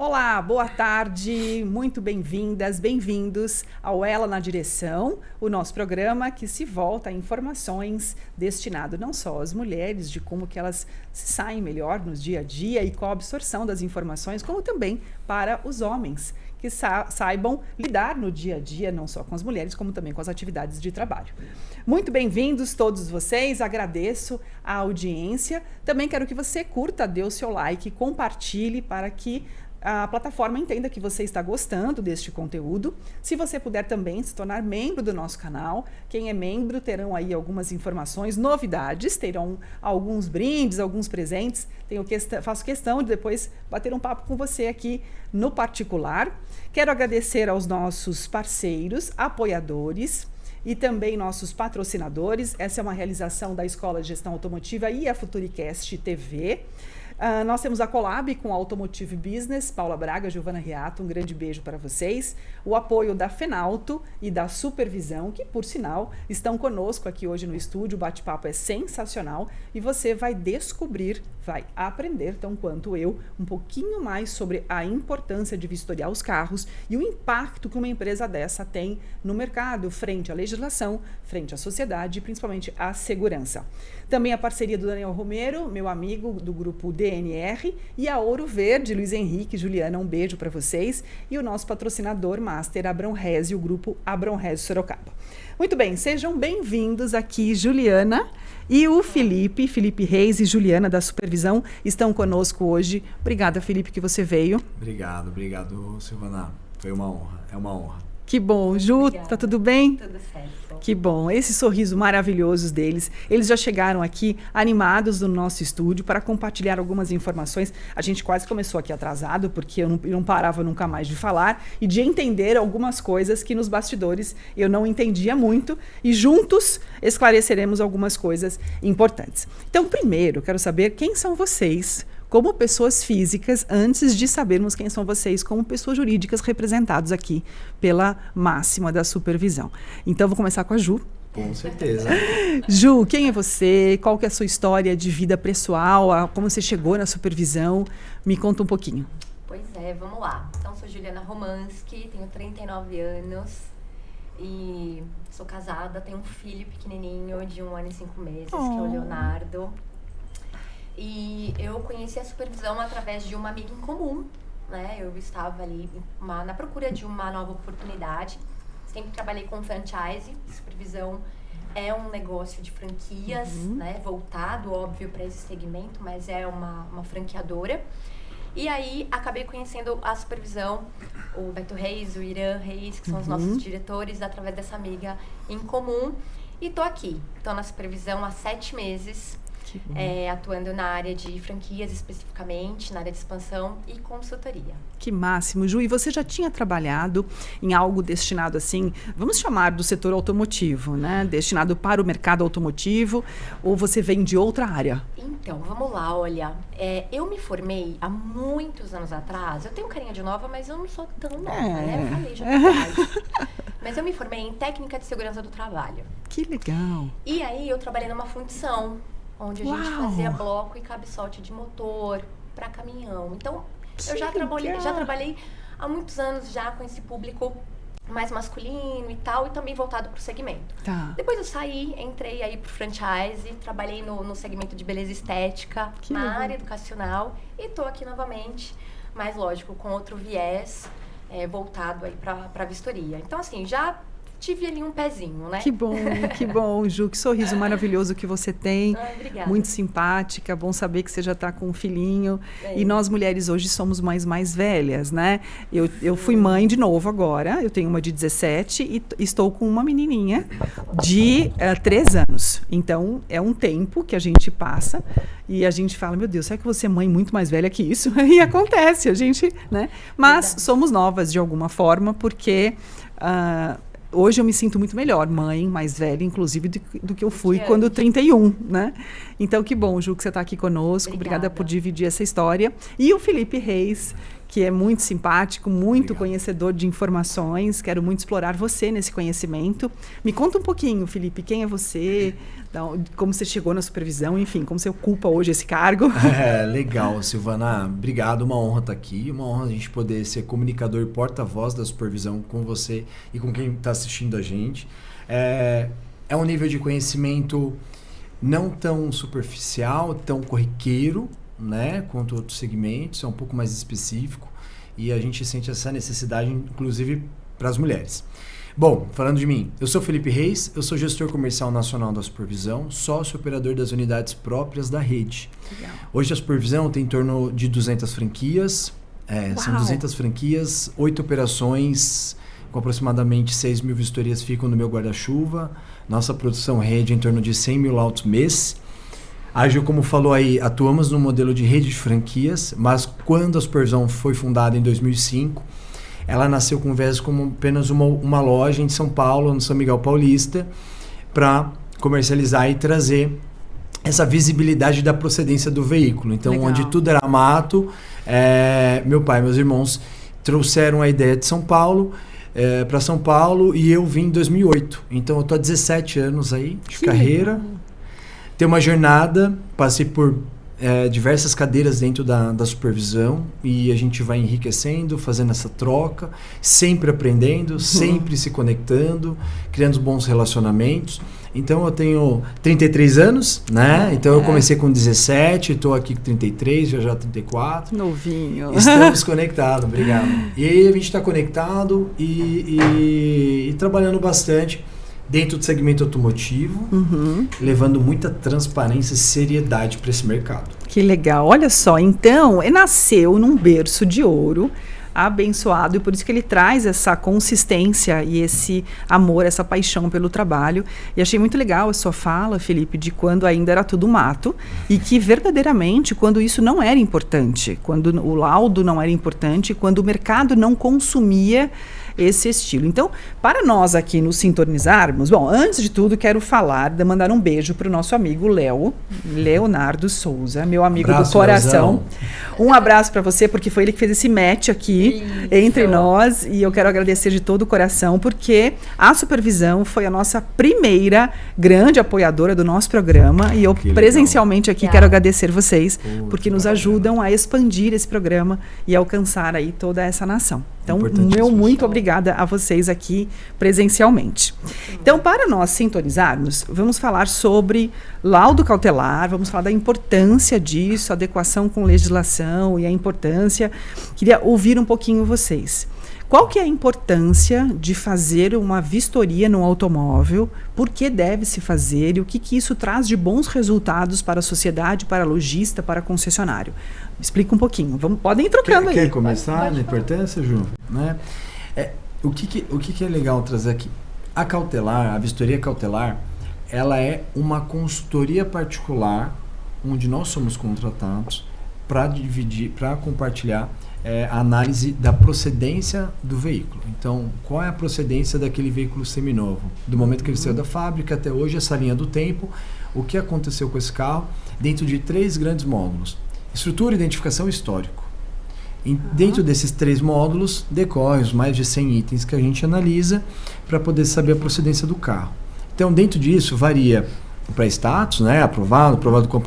Olá, boa tarde, muito bem-vindas, bem-vindos ao Ela na Direção, o nosso programa que se volta a informações destinado não só às mulheres, de como que elas se saem melhor no dia a dia e qual a absorção das informações, como também para os homens, que saibam lidar no dia a dia, não só com as mulheres, como também com as atividades de trabalho. Muito bem-vindos todos vocês, agradeço a audiência. Também quero que você curta, dê o seu like, compartilhe para que a plataforma entenda que você está gostando deste conteúdo. Se você puder também se tornar membro do nosso canal, quem é membro terão aí algumas informações, novidades, terão alguns brindes, alguns presentes. Faço questão de depois bater um papo com você aqui no particular. Quero agradecer aos nossos parceiros, apoiadores e também nossos patrocinadores. Essa é uma realização da Escola de Gestão Automotiva e a Futuricast TV. Nós temos a Colab com a Automotive Business, Paula Braga, Giovana Riato, um grande beijo para vocês. O apoio da Fenalto e da Supervisão, que por sinal estão conosco aqui hoje no estúdio. O bate-papo é sensacional e você vai descobrir, vai aprender, tão quanto eu, um pouquinho mais sobre a importância de vistoriar os carros e o impacto que uma empresa dessa tem no mercado, frente à legislação, frente à sociedade e principalmente à segurança. Também a parceria do Daniel Romero, meu amigo do grupo DNR, e a Ouro Verde, Luiz Henrique, Juliana, um beijo para vocês, e o nosso patrocinador Master Abrão Rezi, o grupo Abrão Rezi Sorocaba. Muito bem, sejam bem-vindos aqui, Juliana e o Felipe Reis e Juliana da Supervisão estão conosco hoje. Obrigada, Felipe, que você veio. Obrigado, Silvana. Foi uma honra, é uma honra. Que bom. Ju, Obrigada. tá tudo bem? Tudo certo. Que bom. Esse sorriso maravilhoso deles. Eles já chegaram aqui animados no nosso estúdio para compartilhar algumas informações. A gente quase começou aqui atrasado, porque eu não parava nunca mais de falar e de entender algumas coisas que nos bastidores eu não entendia muito. E juntos esclareceremos algumas coisas importantes. Então, primeiro, quero saber quem são vocês como pessoas físicas, antes de sabermos quem são vocês como pessoas jurídicas representados aqui pela máxima da supervisão. Então, vou começar com a Ju. Com certeza. Ju, quem é você? Qual que é a sua história de vida pessoal? Como você chegou na supervisão? Me conta um pouquinho. Pois é, vamos lá. Então, sou Juliana Romanski, tenho 39 anos e sou casada, tenho um filho pequenininho de 1 ano e 5 meses, que é o Leonardo. E eu conheci a supervisão através de uma amiga em comum, né? Eu estava ali na procura de uma nova oportunidade. Sempre trabalhei com franchise. Supervisão é um negócio de franquias, né? Voltado, óbvio, para esse segmento, mas é uma franqueadora. E aí, acabei conhecendo a supervisão, o Beto Reis, o Irã Reis, que são os nossos diretores, através dessa amiga em comum. E tô aqui. Tô na supervisão há 7 meses. Atuando na área de franquias especificamente, na área de expansão e consultoria. Que máximo, Ju. E você já tinha trabalhado em algo destinado assim, vamos chamar do setor automotivo, né? Destinado para o mercado automotivo, ou você vem de outra área? Então, vamos lá, olha, eu me formei há muitos anos atrás, eu tenho carinha de nova, mas eu não sou tão nova, né? Eu falei, já tô idade. Mas eu me formei em técnica de segurança do trabalho. Que legal. E aí eu trabalhei numa fundição, onde a gente fazia bloco e cabeçote de motor para caminhão. Então, eu já trabalhei há muitos anos já com esse público mais masculino e tal, e também voltado para o segmento. Tá. Depois eu saí, entrei aí pro franchise, trabalhei no segmento de beleza estética, na área educacional, e tô aqui novamente, mas lógico, com outro viés voltado aí para vistoria. Então, assim, já tive ali um pezinho, né? Que bom, Ju. Que sorriso maravilhoso que você tem. Obrigada. Muito simpática. Bom saber que você já está com um filhinho. E nós mulheres hoje somos mães mais velhas, né? Eu fui mãe de novo agora. Eu tenho uma de 17 e estou com uma menininha de 3 anos. Então, é um tempo que a gente passa e a gente fala, meu Deus, será que eu vou ser mãe muito mais velha que isso? E acontece, a gente, né? Mas somos novas de alguma forma, porque hoje eu me sinto muito melhor, mãe, mais velha, inclusive, do que eu fui quando 31, né? Então, que bom, Ju, que você está aqui conosco. Obrigada por dividir essa história. E o Felipe Reis, que é muito simpático, muito Obrigado. conhecedor de informações. Quero muito explorar você nesse conhecimento. Me conta um pouquinho, Felipe, quem é você, como você chegou na supervisão, enfim, como você ocupa hoje esse cargo. Legal, Silvana. Obrigado, uma honra estar aqui. Uma honra a gente poder ser comunicador e porta-voz da supervisão com você e com quem está assistindo a gente. É um nível de conhecimento não tão superficial, tão corriqueiro, né, quanto outros segmentos, é um pouco mais específico e a gente sente essa necessidade, inclusive, para as mulheres. Bom, falando de mim, eu sou Felipe Reis, eu sou gestor comercial nacional da supervisão, sócio operador das unidades próprias da rede. Legal. Hoje a supervisão tem em torno de 200 franquias, são 200 franquias, 8 operações, com aproximadamente 6 mil vistorias ficam no meu guarda-chuva, nossa produção rede é em torno de 100 mil autos mês. A Gil, como falou aí, atuamos no modelo de rede de franquias, mas quando a supervisão foi fundada em 2005, ela nasceu com o viés como apenas uma loja em São Paulo, no São Miguel Paulista, para comercializar e trazer essa visibilidade da procedência do veículo. Então, Legal. onde tudo era mato, meu pai e meus irmãos trouxeram a ideia de São Paulo para São Paulo e eu vim em 2008. Então, eu estou há 17 anos aí de carreira. Legal. Tem uma jornada, passei por diversas cadeiras dentro da supervisão e a gente vai enriquecendo, fazendo essa troca, sempre aprendendo, sempre se conectando, criando bons relacionamentos. Então eu tenho 33 anos, né? Então eu comecei com 17, estou aqui com 33, já 34. Novinho. Estamos conectados, obrigado. E aí a gente está conectado e trabalhando bastante dentro do segmento automotivo, levando muita transparência e seriedade para esse mercado. Que legal. Olha só, então, nasceu num berço de ouro, abençoado, e por isso que ele traz essa consistência e esse amor, essa paixão pelo trabalho. E achei muito legal a sua fala, Felipe, de quando ainda era tudo mato e que verdadeiramente quando isso não era importante, quando o laudo não era importante, quando o mercado não consumia esse estilo. Então, para nós aqui nos sintonizarmos, bom, antes de tudo quero mandar um beijo para o nosso amigo Leonardo Souza, meu amigo do coração. Leozão. Um abraço para você, porque foi ele que fez esse match aqui entre nós, e eu quero agradecer de todo o coração, porque a supervisão foi a nossa primeira grande apoiadora do nosso programa, e eu presencialmente aqui quero agradecer vocês, porque nos ajudam a expandir esse programa e alcançar aí toda essa nação. Então, meu muito obrigada a vocês aqui presencialmente. Então, para nós sintonizarmos, vamos falar sobre laudo cautelar, vamos falar da importância disso, adequação com legislação e a importância. Queria ouvir um pouquinho vocês. Qual que é a importância de fazer uma vistoria no automóvel? Por que deve se fazer e o que isso traz de bons resultados para a sociedade, para a lojista, para a concessionário? Explica um pouquinho. Podem ir trocando aí. Quer começar na importância, Ju? Né? O que é legal trazer aqui? A vistoria cautelar, ela é uma consultoria particular onde nós somos contratados para compartilhar a análise da procedência do veículo. Então, qual é a procedência daquele veículo seminovo? Do momento que ele saiu da fábrica até hoje, essa linha do tempo, o que aconteceu com esse carro dentro de 3 grandes módulos. Estrutura, identificação e histórico. Dentro desses 3 módulos, decorrem os mais de 100 itens que a gente analisa para poder saber a procedência do carro. Então, dentro disso, varia para status, né, aprovado com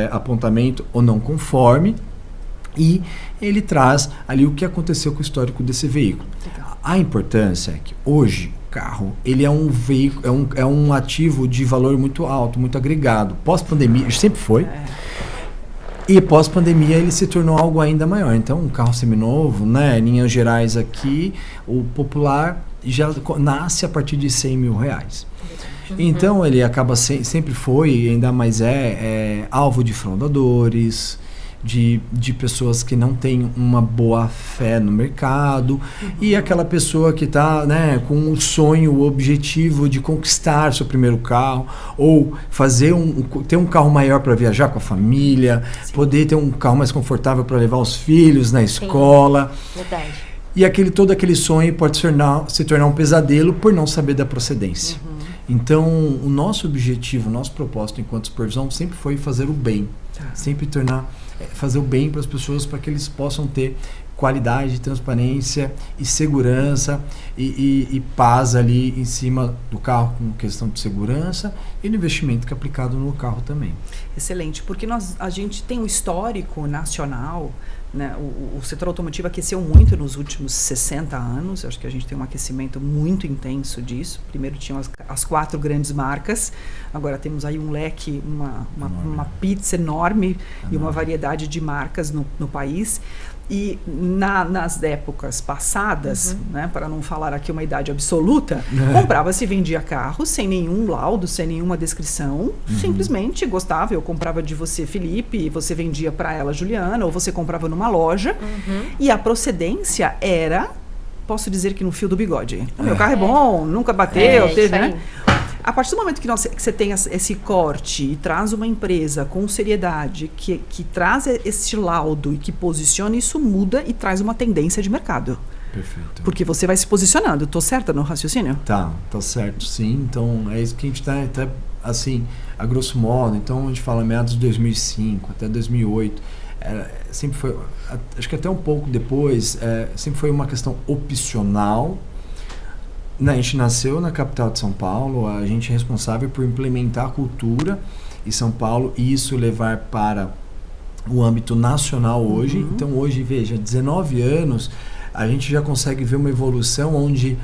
apontamento ou não conforme, e ele traz ali o que aconteceu com o histórico desse veículo. Legal. A importância é que hoje o carro ele é um veículo, é um ativo de valor muito alto, muito agregado. Pós-pandemia, sempre foi. E pós-pandemia ele se tornou algo ainda maior. Então, um carro seminovo, né, em linhas gerais aqui, o popular já nasce a partir de R$100 mil. Então, ele acaba sempre foi, ainda mais alvo de fraudadores, de pessoas que não têm uma boa fé no mercado, e aquela pessoa que está, né, com o sonho, o objetivo de conquistar seu primeiro carro, ou ter um carro maior para viajar com a família, poder ter um carro mais confortável para levar os filhos na escola. Verdade. E todo aquele sonho pode se tornar um pesadelo por não saber da procedência. Então, o nosso objetivo, o nosso propósito enquanto supervisão sempre foi fazer o bem, sempre tornar fazer o bem para as pessoas, para que eles possam ter qualidade, transparência e segurança e paz ali em cima do carro, com questão de segurança e no investimento que é aplicado no carro também. Excelente, porque a gente tem um histórico nacional, né? O setor automotivo aqueceu muito nos últimos 60 anos. Eu acho que a gente tem um aquecimento muito intenso disso. Primeiro tinham as 4 grandes marcas, agora temos aí um leque, uma pizza enorme e uma variedade de marcas no país. E nas épocas passadas, né, para não falar aqui uma idade absoluta, comprava-se e vendia carro sem nenhum laudo, sem nenhuma descrição, simplesmente gostava. Eu comprava de você, Felipe, e você vendia para ela, Juliana, ou você comprava numa loja, e a procedência era, posso dizer que no fio do bigode. O meu carro é bom, nunca bateu, teve, né? A partir do momento que você tem esse corte e traz uma empresa com seriedade, que traz esse laudo e que posiciona, isso muda e traz uma tendência de mercado. Perfeito. Porque você vai se posicionando. Estou certa no raciocínio? Tá certo, sim. Então, é isso que a gente está, até assim, a grosso modo. Então, a gente fala meados de 2005 até 2008. Sempre foi, acho que até um pouco depois, sempre foi uma questão opcional. A gente nasceu na capital de São Paulo, a gente é responsável por implementar a cultura em São Paulo e isso levar para o âmbito nacional hoje. Então hoje, veja, 19 anos, a gente já consegue ver uma evolução onde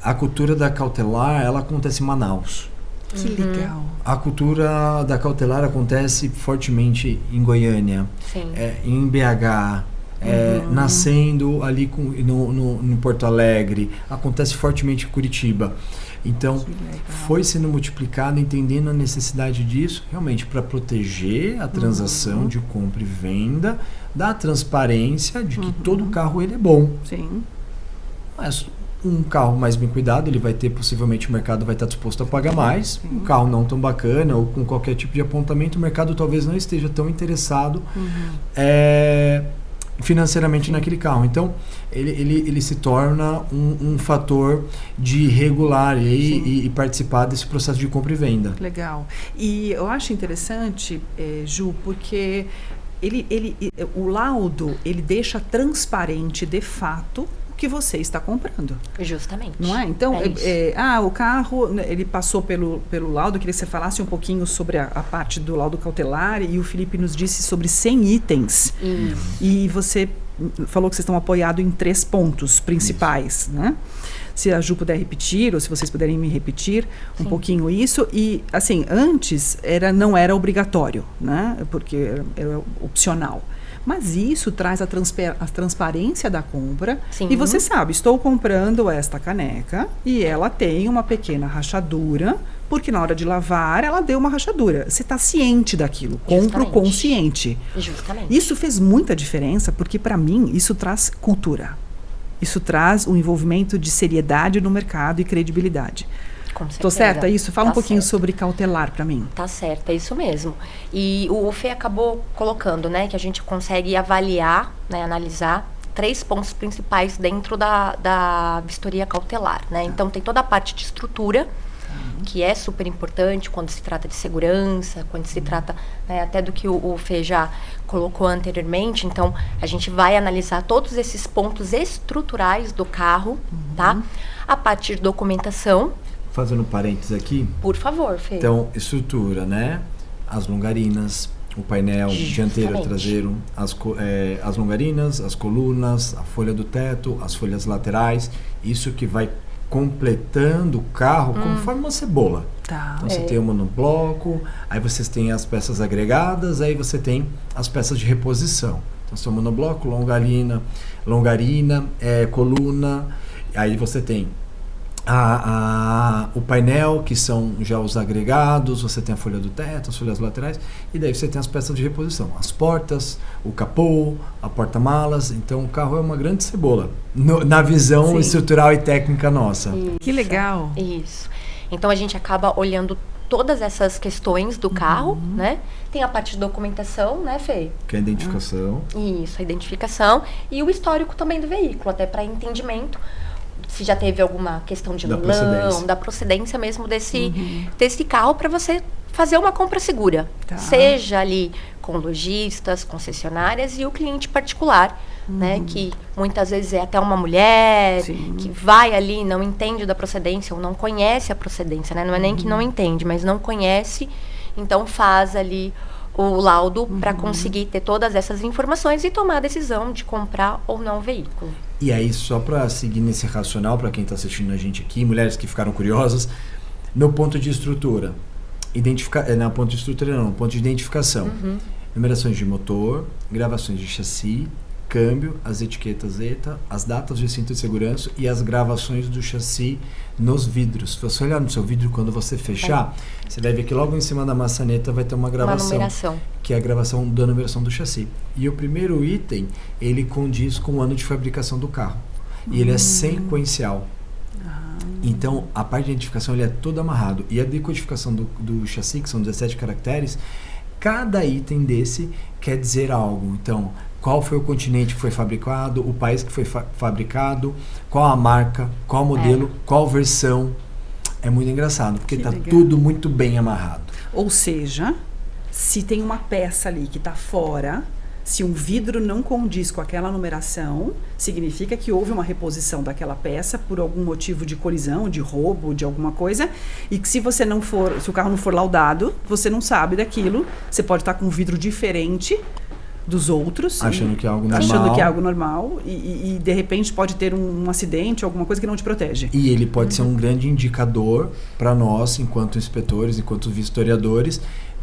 a cultura da cautelar, ela acontece em Manaus. Que legal. A cultura da cautelar acontece fortemente em Goiânia, em BH, nascendo ali no Porto Alegre, acontece fortemente em Curitiba. Então, foi sendo multiplicado, entendendo a necessidade disso, realmente para proteger a transação de compra e venda, da transparência de que todo carro ele é bom. Sim. Mas um carro mais bem cuidado, ele vai ter, possivelmente o mercado vai estar disposto a pagar mais. Um carro não tão bacana ou com qualquer tipo de apontamento, o mercado talvez não esteja tão interessado financeiramente naquele carro. Então, ele se torna um fator de regular e participar desse processo de compra e venda. Legal. E eu acho interessante, Ju, porque o laudo, ele deixa transparente, de fato, o que você está comprando. Justamente. Não é? Então, o carro, ele passou pelo laudo. Eu queria que você falasse um pouquinho sobre a parte do laudo cautelar, e o Felipe nos disse sobre 100 itens. E você falou que vocês estão apoiados em 3 pontos principais, né? Se a Ju puder repetir, ou se vocês puderem me repetir um pouquinho isso. E, assim, antes não era obrigatório, né? Porque era opcional. Mas isso traz a transparência da compra. Sim. E você sabe, estou comprando esta caneca e ela tem uma pequena rachadura, porque na hora de lavar ela deu uma rachadura. Você está ciente daquilo, compro consciente. Justamente. Isso fez muita diferença, porque para mim isso traz cultura. Isso traz um envolvimento de seriedade no mercado e credibilidade. Estou certa? Isso? Fala um pouquinho sobre cautelar para mim. Tá certo, é isso mesmo. E o Fê acabou colocando, né, que a gente consegue avaliar, né, analisar 3 pontos principais dentro da vistoria cautelar, né? Então, tem toda a parte de estrutura, que é super importante quando se trata de segurança, quando se trata, né, até do que o Fê já colocou anteriormente. Então, a gente vai analisar todos esses pontos estruturais do carro, tá? A parte de documentação. Fazendo parênteses aqui. Por favor, Fê. Então, estrutura, né? As longarinas, o painel dianteiro e traseiro, as longarinas, as colunas, a folha do teto, as folhas laterais. Isso que vai completando o carro conforme uma cebola. Tá. Então, você tem o monobloco, aí vocês têm as peças agregadas, aí você tem as peças de reposição. Então, seu monobloco, longarina, coluna, aí você tem o painel, que são já os agregados, você tem a folha do teto, as folhas laterais, e daí você tem as peças de reposição, as portas, o capô, a porta-malas. Então o carro é uma grande cebola, na visão estrutural e técnica nossa. Isso, que legal. Isso. Então a gente acaba olhando todas essas questões do carro, né? Tem a parte de documentação, né, Fê? Que é a identificação. Isso, a identificação. E o histórico também do veículo, até para entendimento se já teve alguma questão de leilão, da procedência mesmo desse carro, para você fazer uma compra segura. Tá. Seja ali com lojistas, concessionárias e o cliente particular, né? Que muitas vezes é até uma mulher, Sim. que vai ali, não entende da procedência ou não conhece a procedência, né? Não é nem que não entende, mas não conhece, então faz ali o laudo para conseguir ter todas essas informações e tomar a decisão de comprar ou não o veículo. E aí, só para seguir nesse racional, para quem está assistindo a gente aqui, mulheres que ficaram curiosas, no ponto de estrutura, não, ponto de estrutura não, ponto de identificação, numerações de motor, gravações de chassi, câmbio, as etiquetas ETA, as datas de cinto de segurança e as gravações do chassi nos vidros. Se você olhar no seu vidro, quando você fechar, você vai ver que logo em cima da maçaneta vai ter uma gravação, numeração. que é a gravação da numeração do chassi. E o primeiro item, ele condiz com o ano de fabricação do carro. E ele é sequencial. Então, a parte de identificação ele é todo amarrado. E a decodificação do chassi, que são 17 caracteres, cada item desse quer dizer algo. Então, qual foi o continente que foi fabricado, o país que foi fabricado, qual a marca, qual o modelo, qual versão. É muito engraçado, porque está tudo muito bem amarrado. Ou seja, se tem uma peça ali que está fora, se um vidro não condiz com aquela numeração, significa que houve uma reposição daquela peça por algum motivo de colisão, de roubo, de alguma coisa, e que se o carro não for laudado, você não sabe daquilo, você pode estar com um vidro diferente dos outros. Achando que é algo normal. Achando que é algo normal e de repente pode ter um acidente, alguma coisa que não te protege. E ele pode ser um grande indicador para nós, enquanto inspetores, enquanto vistoriadores,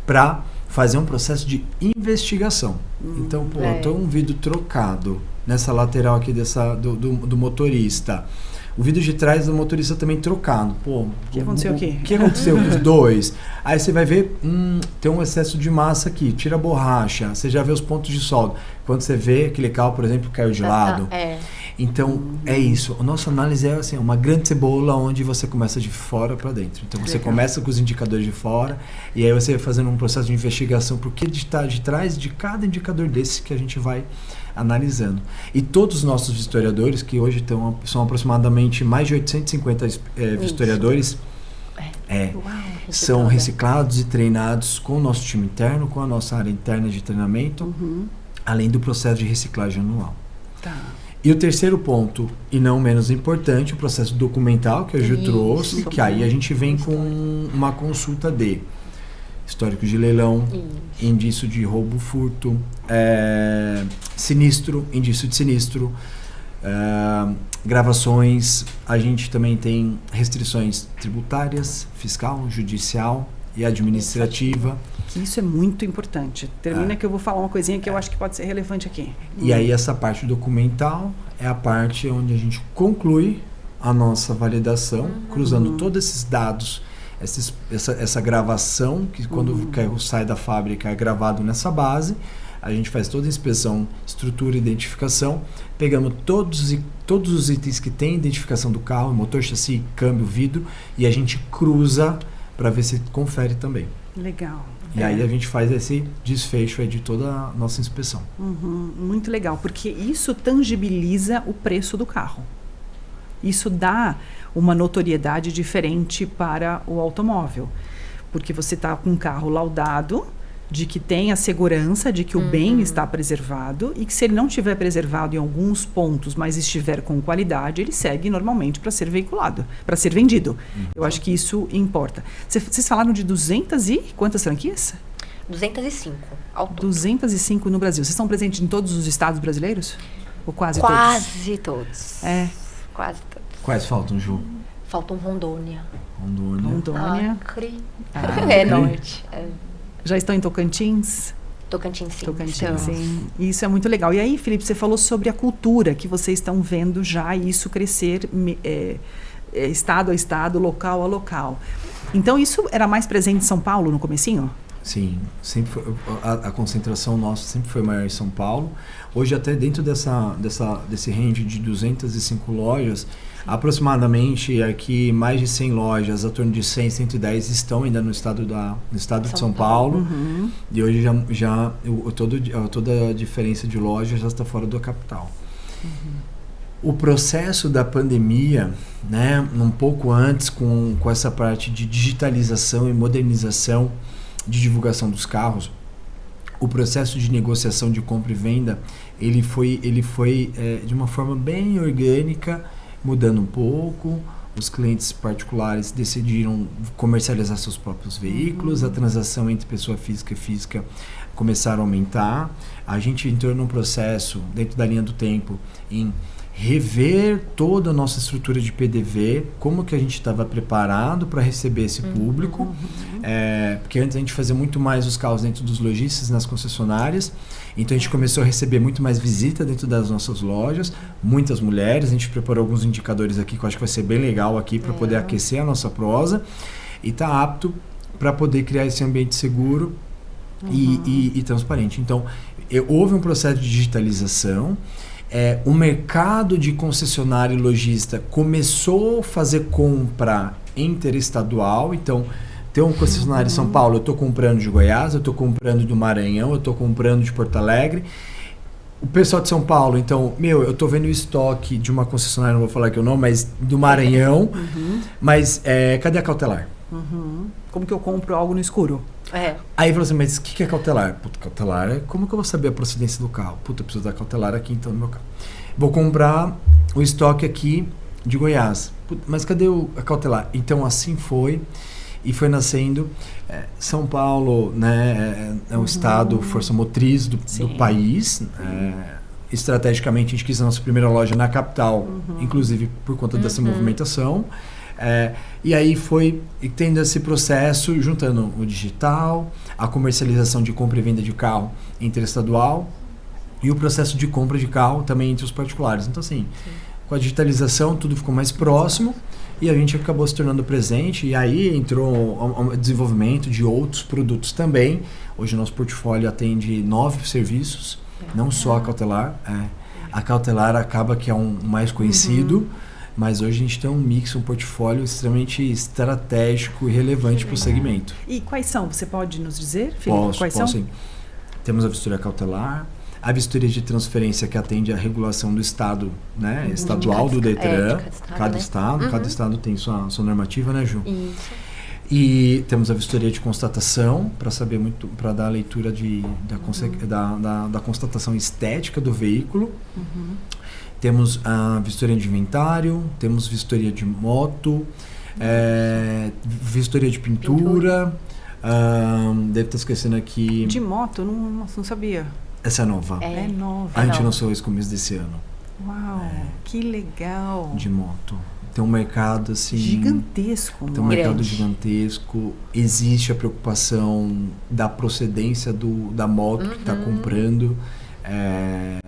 para fazer um processo de investigação. Então, tem um vidro trocado nessa lateral aqui do motorista. O vidro de trás do motorista também trocado. O que aconteceu aqui? O que aconteceu com os dois? Aí você vai ver, tem um excesso de massa aqui, tira a borracha, você já vê os pontos de solda. Quando você vê aquele carro, por exemplo, caiu de lado. Então, é isso. A nossa análise é assim, uma grande cebola onde você começa de fora para dentro. Então, você começa com os indicadores de fora e aí você vai fazendo um processo de investigação por que está de trás de cada indicador desse que a gente vai analisando. E todos os nossos vistoriadores, que hoje são aproximadamente mais de 850 vistoriadores, são reciclados e treinados com o nosso time interno, com a nossa área interna de treinamento, além do processo de reciclagem anual. Tá. E o terceiro ponto, e não menos importante, o processo documental que a Ju trouxe, que aí a gente vem com uma consulta de histórico de leilão, indício de roubo, furto, sinistro, indício de sinistro, gravações. A gente também tem restrições tributárias, fiscal, judicial e administrativa. Isso é muito importante. Termina que eu vou falar uma coisinha que eu acho que pode ser relevante aqui. E aí essa parte documental é a parte onde a gente conclui a nossa validação, cruzando todos esses dados, essa gravação, que quando o carro sai da fábrica é gravado nessa base. A gente faz toda a inspeção, estrutura e identificação, pegamos todos os itens que tem identificação do carro, motor, chassi, câmbio, vidro, e a gente cruza para ver se confere também. Legal. E aí a gente faz esse desfecho aí de toda a nossa inspeção. Muito legal, porque isso tangibiliza o preço do carro. Isso dá uma notoriedade diferente para o automóvel, porque você está com um carro laudado, de que tem a segurança de que o bem está preservado e que se ele não estiver preservado em alguns pontos, mas estiver com qualidade, ele segue normalmente para ser veiculado, para ser vendido. Eu acho que isso importa. Vocês falaram de 200 e quantas franquias? 205 ao todo. 205 no Brasil. Vocês estão presentes em todos os estados brasileiros? Ou quase todos? Quase todos. Quase todos. Quais faltam, Ju? Faltam Rondônia. Rondônia. Acre. Acre. Norte. Já estão em Tocantins? Tocantins, sim. Tocantins, sim. Isso é muito legal. E aí, Felipe, você falou sobre a cultura, que vocês estão vendo já isso crescer estado a estado, local a local. Então, isso era mais presente em São Paulo no comecinho? Sim, sempre foi, a concentração nossa sempre foi maior em São Paulo. Hoje, até dentro desse range de 205 lojas, aproximadamente aqui mais de 100 lojas, a torno de 100, 110 estão ainda no estado de São Paulo. E hoje toda a diferença de lojas já está fora da capital. O processo da pandemia, né, um pouco antes com essa parte de digitalização e modernização, de divulgação dos carros, o processo de negociação de compra e venda, ele foi de uma forma bem orgânica, mudando um pouco. Os clientes particulares decidiram comercializar seus próprios veículos, a transação entre pessoa física e física começaram a aumentar. A gente entrou num processo, dentro da linha do tempo, em rever toda a nossa estrutura de PDV, como que a gente estava preparado para receber esse público, porque antes a gente fazia muito mais os carros dentro dos lojistas, nas concessionárias, então a gente começou a receber muito mais visita dentro das nossas lojas, muitas mulheres, a gente preparou alguns indicadores aqui que eu acho que vai ser bem legal aqui para poder aquecer a nossa prosa e tá apto para poder criar esse ambiente seguro e transparente. Então, houve um processo de digitalização. O mercado de concessionário e lojista começou a fazer compra interestadual. Então, tem um concessionário em São Paulo, eu estou comprando de Goiás, eu estou comprando do Maranhão, eu estou comprando de Porto Alegre. O pessoal de São Paulo, então, eu estou vendo o estoque de uma concessionária, não vou falar que eu não, mas do Maranhão. Mas cadê a cautelar? Como que eu compro algo no escuro? Aí falou assim, mas o que é cautelar? Puta, cautelar é como que eu vou saber a procedência do carro? Puta, eu preciso da cautelar aqui então no meu carro. Vou comprar o estoque aqui de Goiás. Puta, mas cadê a cautelar? Então assim foi e foi nascendo. São Paulo, né, é um estado, força motriz do país. Estrategicamente a gente quis a nossa primeira loja na capital, inclusive por conta dessa movimentação. E aí foi tendo esse processo, juntando o digital, a comercialização de compra e venda de carro interestadual e o processo de compra de carro também entre os particulares. Então assim, com a digitalização tudo ficou mais próximo e a gente acabou se tornando presente e aí entrou o desenvolvimento de outros produtos também. Hoje o nosso portfólio atende 9 serviços, não só a cautelar. A cautelar acaba que é um mais conhecido, mas hoje a gente tem um mix, um portfólio extremamente estratégico e relevante para o segmento. E quais são? Você pode nos dizer, Felipe? Quais são? Sim. Temos a vistoria cautelar, a vistoria de transferência que atende à regulação do estado, né, estadual do Detran, cada estado tem sua normativa, né, Ju? Isso. E temos a vistoria de constatação para saber muito, para dar a leitura da constatação estética do veículo. Temos a vistoria de inventário, temos vistoria de moto, vistoria de pintura. Deve estar esquecendo aqui. De moto? Não sabia. Essa é nova. É nova. A gente lançou esse começo desse ano. Uau, que legal. De moto. Tem um mercado assim. Gigantesco. Tem um mercado gigantesco. Existe a preocupação da procedência da moto que está comprando. É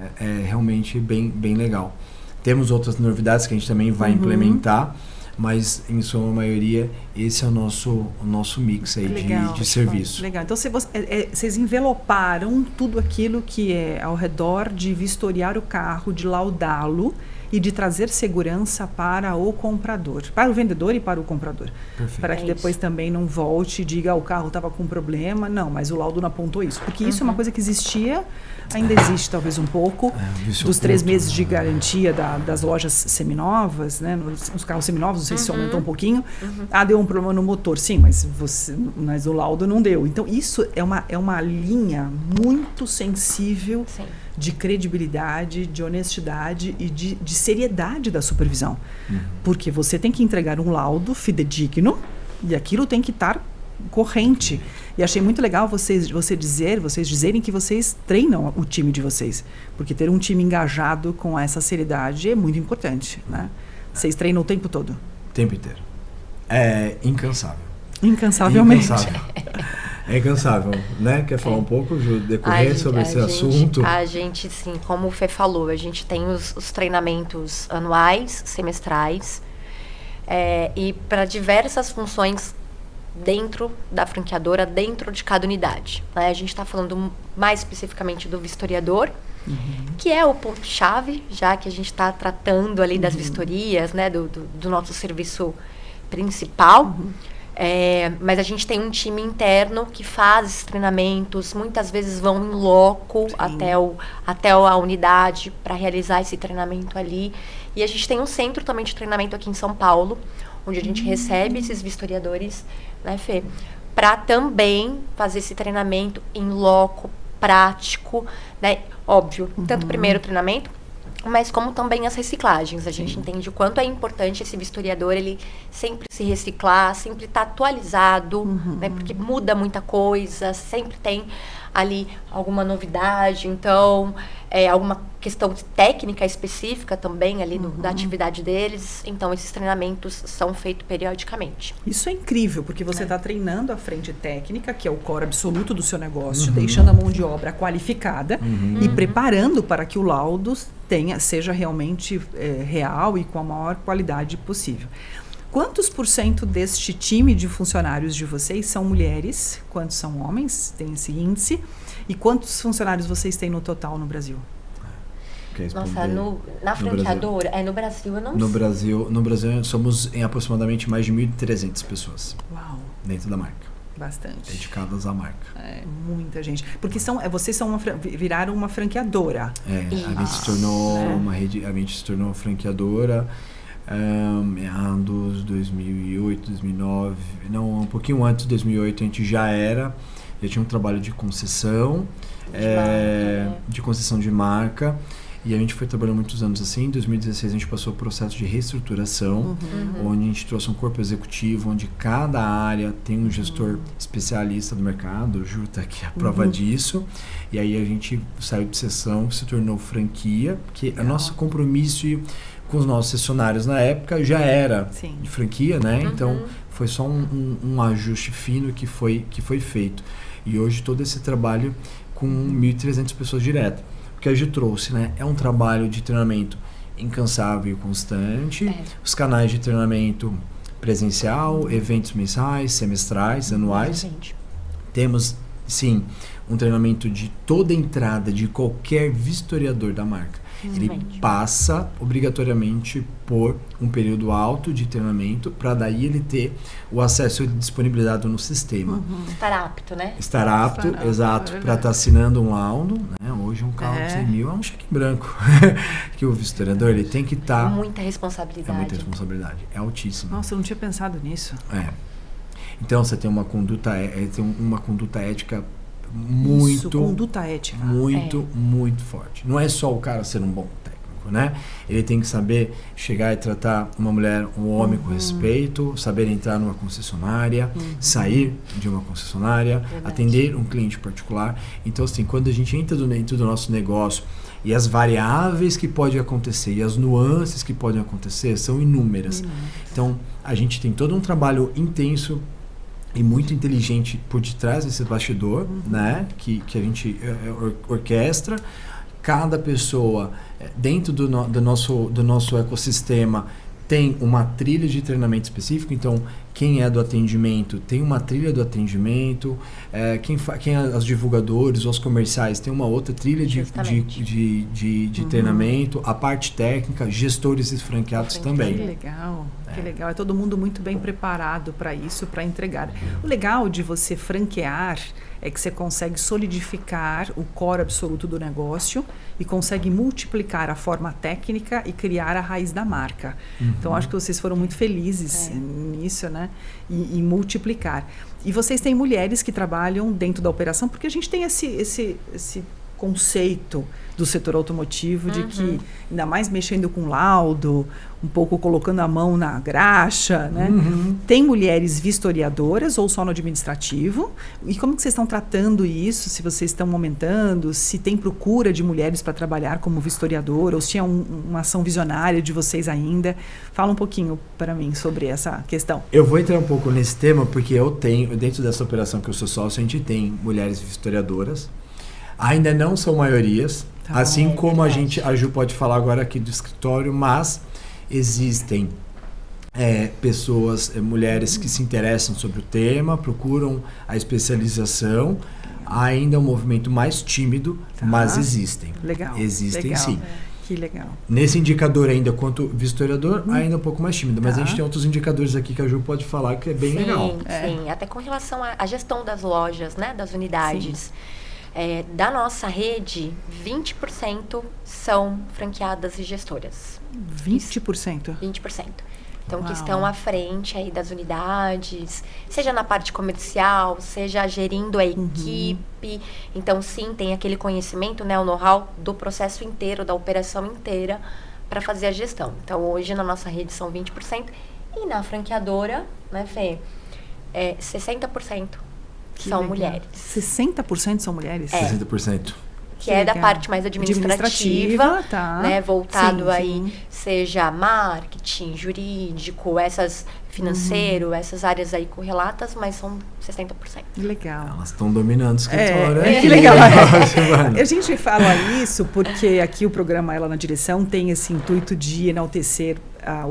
realmente bem legal. Temos outras novidades que a gente também vai implementar, mas em sua maioria esse é o nosso mix aí de serviço. Legal. Então vocês enveloparam tudo aquilo que é ao redor de vistoriar o carro, de laudá-lo e de trazer segurança para o comprador, para o vendedor e para o comprador. Perfeito. Para que depois também não volte e diga o carro estava com problema, não, mas o laudo não apontou isso. Porque isso é uma coisa que existia, ainda existe talvez um pouco, dos 3 meses de garantia das lojas seminovas, né, nos carros seminovos, não sei se aumentou um pouquinho. Deu um problema no motor, sim, mas o laudo não deu. Então isso é uma linha muito sensível de credibilidade, de honestidade e de seriedade da supervisão. Porque você tem que entregar um laudo fidedigno e aquilo tem que estar corrente. E achei muito legal vocês dizerem que vocês treinam o time de vocês. Porque ter um time engajado com essa seriedade é muito importante, né? Vocês treinam o tempo todo? O tempo inteiro. É incansável. Incansavelmente. É incansável, né? Quer falar um pouco, Ju, decorrer sobre esse assunto? A gente, sim, como o Fê falou, a gente tem os treinamentos anuais, semestrais, e para diversas funções dentro da franqueadora, dentro de cada unidade. Né? A gente está falando mais especificamente do vistoriador, que é o ponto-chave, já que a gente está tratando ali das vistorias, né, do nosso serviço principal. Mas a gente tem um time interno que faz esses treinamentos, muitas vezes vão em loco até a unidade para realizar esse treinamento ali. E a gente tem um centro também de treinamento aqui em São Paulo, onde a gente recebe esses vistoriadores, né, Fê, para também fazer esse treinamento em loco, prático, né? Óbvio, tanto o primeiro treinamento, mas como também as reciclagens. A gente entende o quanto é importante esse vistoriador, ele sempre se reciclar, sempre estar atualizado, né? Porque muda muita coisa, sempre tem ali alguma novidade, então alguma questão técnica específica também ali da atividade deles. Então esses treinamentos são feitos periodicamente. Isso é incrível, porque você está treinando a frente técnica, que é o core absoluto do seu negócio, deixando a mão de obra qualificada e preparando para que o laudo seja realmente real e com a maior qualidade possível. Quantos % deste time de funcionários de vocês são mulheres? Quantos são homens? Tem esse índice. E quantos funcionários vocês têm no total no Brasil? Nossa, na franqueadora, no Brasil eu não sei. No Brasil somos em aproximadamente mais de 1.300 pessoas. Uau! Dentro da marca. Bastante. Dedicadas à marca. Muita gente. Porque vocês viraram uma franqueadora. A gente se tornou uma rede, a gente se tornou franqueadora meados 2008, 2009, não, um pouquinho antes de 2008 a gente já tinha um trabalho de concessão, de concessão de marca, e a gente foi trabalhando muitos anos assim. Em 2016 a gente passou o processo de reestruturação, onde a gente trouxe um corpo executivo, onde cada área tem um gestor especialista do mercado. O Ju está aqui a prova disso. E aí a gente saiu de sessão, se tornou franquia, porque o nosso compromisso com os nossos cessionários na época já era de franquia, né? Então foi só um ajuste fino que foi feito. E hoje todo esse trabalho com 1.300 pessoas direto. O que a Ju trouxe, né? É um trabalho de treinamento incansável e constante. Os canais de treinamento presencial, eventos mensais, semestrais, anuais. Temos, sim, um treinamento de toda a entrada de qualquer vistoriador da marca. Ele passa obrigatoriamente por um período alto de treinamento para daí ele ter o acesso e disponibilidade no sistema. Estar apto, né? Estar apto, exato, para estar assinando um laudo, né? Hoje um carro de 100 mil é um cheque em branco. Que o vistoriador ele tem que estar... Muita responsabilidade. É muita responsabilidade, é altíssima. Nossa, eu não tinha pensado nisso. Então você tem uma conduta ética muito... conduta ética. Muito forte. Não é só o cara ser um bom técnico, né? Ele tem que saber chegar e tratar uma mulher, um homem com respeito, saber entrar numa concessionária, sair de uma concessionária, atender um cliente particular. Então, assim, quando a gente entra dentro do nosso negócio e as variáveis que podem acontecer e as nuances que podem acontecer são inúmeras. Então, a gente tem todo um trabalho intenso e muito inteligente por detrás desse bastidor, né? Que a gente orquestra. Cada pessoa dentro do nosso ecossistema tem uma trilha de treinamento específico. Então, quem é do atendimento tem uma trilha do atendimento, quem é os divulgadores, os comerciais tem uma outra trilha de treinamento, a parte técnica, gestores e franqueados também. Que legal, que legal. É todo mundo muito bem preparado para isso, para entregar. O legal de você franquear é que você consegue solidificar o core absoluto do negócio e consegue multiplicar a forma técnica e criar a raiz da marca. Então, acho que vocês foram muito felizes nisso, né? E multiplicar. E vocês têm mulheres que trabalham dentro da operação, porque a gente tem esse conceito do setor automotivo de que, ainda mais mexendo com laudo, um pouco colocando a mão na graxa, né? Tem mulheres vistoriadoras ou só no administrativo? E como que vocês estão tratando isso? Se vocês estão aumentando, se tem procura de mulheres para trabalhar como vistoriadora, ou se é uma ação visionária de vocês ainda? Fala um pouquinho para mim sobre essa questão. Eu vou entrar um pouco nesse tema, porque eu tenho, dentro dessa operação que eu sou sócio, a gente tem mulheres vistoriadoras. Ainda não são maiorias, assim como a Ju pode falar agora aqui do escritório, mas existem pessoas, mulheres que se interessam sobre o tema, procuram a especialização. Ainda é um movimento mais tímido, mas existem. Legal. Existem legal. Sim. Que legal. Nesse indicador ainda, quanto vistoriador, ainda é um pouco mais tímido. Mas a gente tem outros indicadores aqui que a Ju pode falar que é bem legal. Sim, até com relação à gestão das lojas, né, das unidades. Da nossa rede, 20% são franqueadas e gestoras. 20%? 20%. Então, que Uau. estão à frente aí das unidades, seja na parte comercial, seja gerindo a equipe. Então, sim, tem aquele conhecimento, né, o know-how do processo inteiro, da operação inteira, para fazer a gestão. Então, hoje na nossa rede são 20% e na franqueadora, né, Fê, 60% são legal. mulheres. 60% são mulheres? 60%. Que é da legal. parte mais administrativa, tá. né, voltado Sim, aí, sim. seja marketing, jurídico, essas financeiro, essas áreas aí correlatas, mas são 60%. Legal. Elas estão dominando o escritório. É, aqui. que legal. Mano. A gente fala isso porque aqui o programa Ela na Direção tem esse intuito de enaltecer